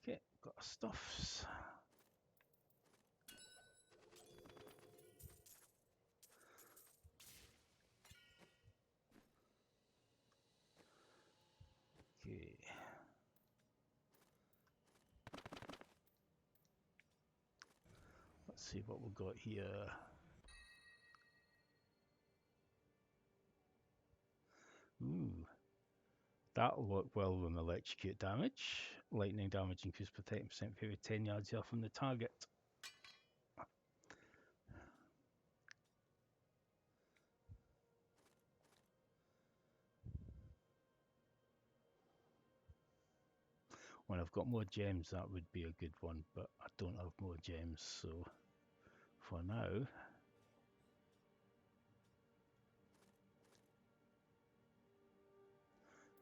Okay, got stuffs. Okay. Let's see what we've got here. Ooh. That'll work well with electrocute damage. Lightning damage increased by 10% period 10 yards off from the target. When I've got more gems, that would be a good one, but I don't have more gems, so for now.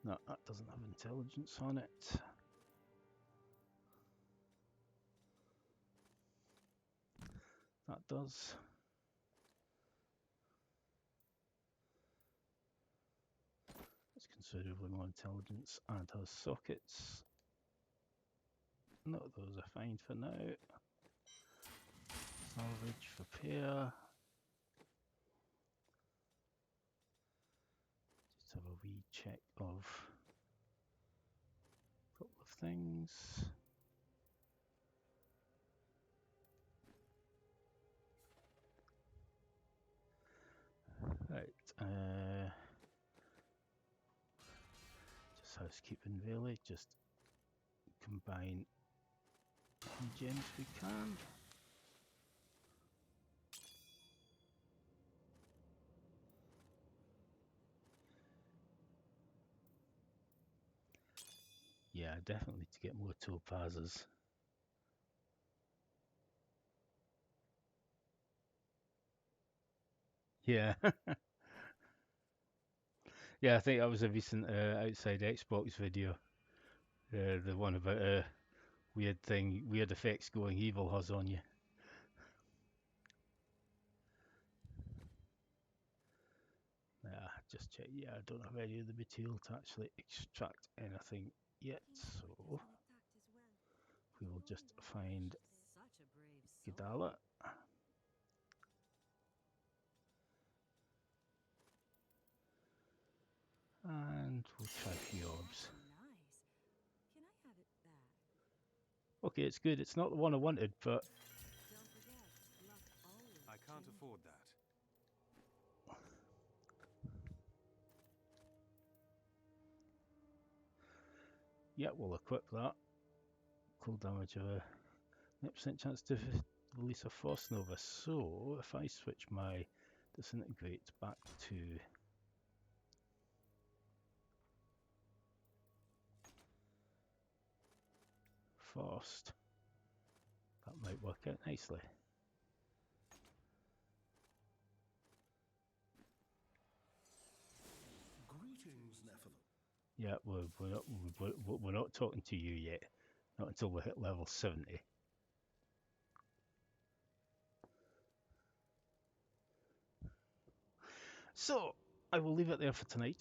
No, that doesn't have intelligence on it. That does. It's considerably more intelligence and has sockets. No, those are fine for now. Salvage, repair. Just have a wee check of a couple of things. Right, just housekeeping really, just combine any gems we can. Yeah, definitely to get more topazes. Yeah. Yeah, I think that was a recent outside Xbox video. The one about a weird thing, weird effects going evil has on you. Yeah, just check. Yeah, I don't have any of the material to actually extract anything yet, so we will just find Gadala. And we'll try a few orbs. Okay, it's good. It's not the one I wanted, but I can't afford that. yeah, we'll equip that. Cool damage of a 9% chance to release a Frost Nova. So if I switch my disintegrate back to Frost, that might work out nicely. Greetings, Nephilim. Yeah, we're not talking to you yet. Not until we hit level 70. So I will leave it there for tonight.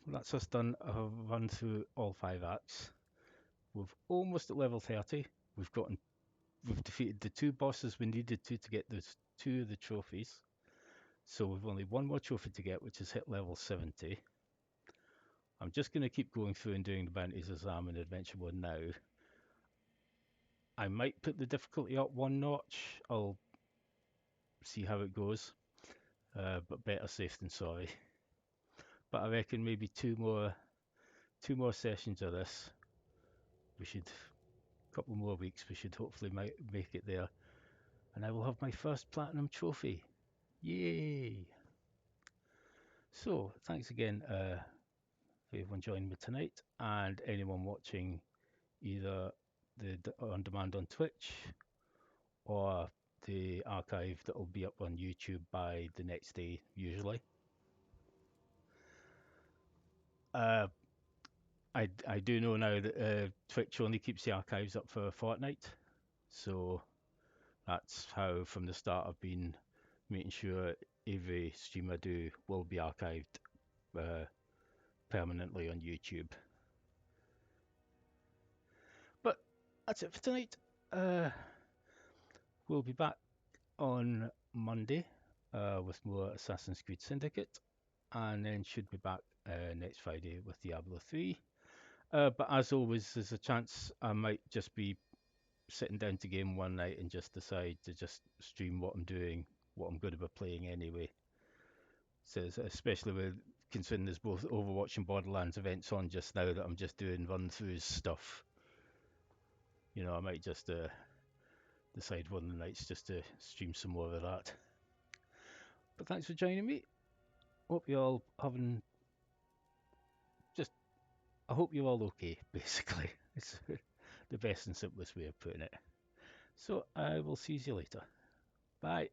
That's us done a run through all 5 acts. We've almost at level 30. We've defeated the 2 bosses we needed to get those 2 of the trophies. So we've only 1 more trophy to get, which is hit level 70. I'm just going to keep going through and doing the bounties as I'm in Adventure 1 now. I might put the difficulty up 1 notch. I'll see how it goes. But better safe than sorry. But I reckon maybe 2 more sessions of this. A couple more weeks, we should hopefully make it there. And I will have my first platinum trophy. Yay! So, thanks again for everyone joining me tonight, and anyone watching either the on demand on Twitch or the archive that will be up on YouTube by the next day, usually. I do know now that Twitch only keeps the archives up for a fortnight, so that's how from the start I've been making sure every stream I do will be archived permanently on YouTube. But that's it for tonight. We'll be back on Monday with more Assassin's Creed Syndicate, and then should be back next Friday with Diablo 3. But as always, there's a chance I might just be sitting down to game one night and just decide to just stream what I'm doing, what I'm going to be playing anyway. So especially with considering there's both Overwatch and Borderlands events on just now that I'm just doing run-throughs stuff. You know, I might just decide one of the nights just to stream some more of that. But thanks for joining me. Hope you're all having I hope you're all okay, basically. It's the best and simplest way of putting it. So I will see you later. Bye.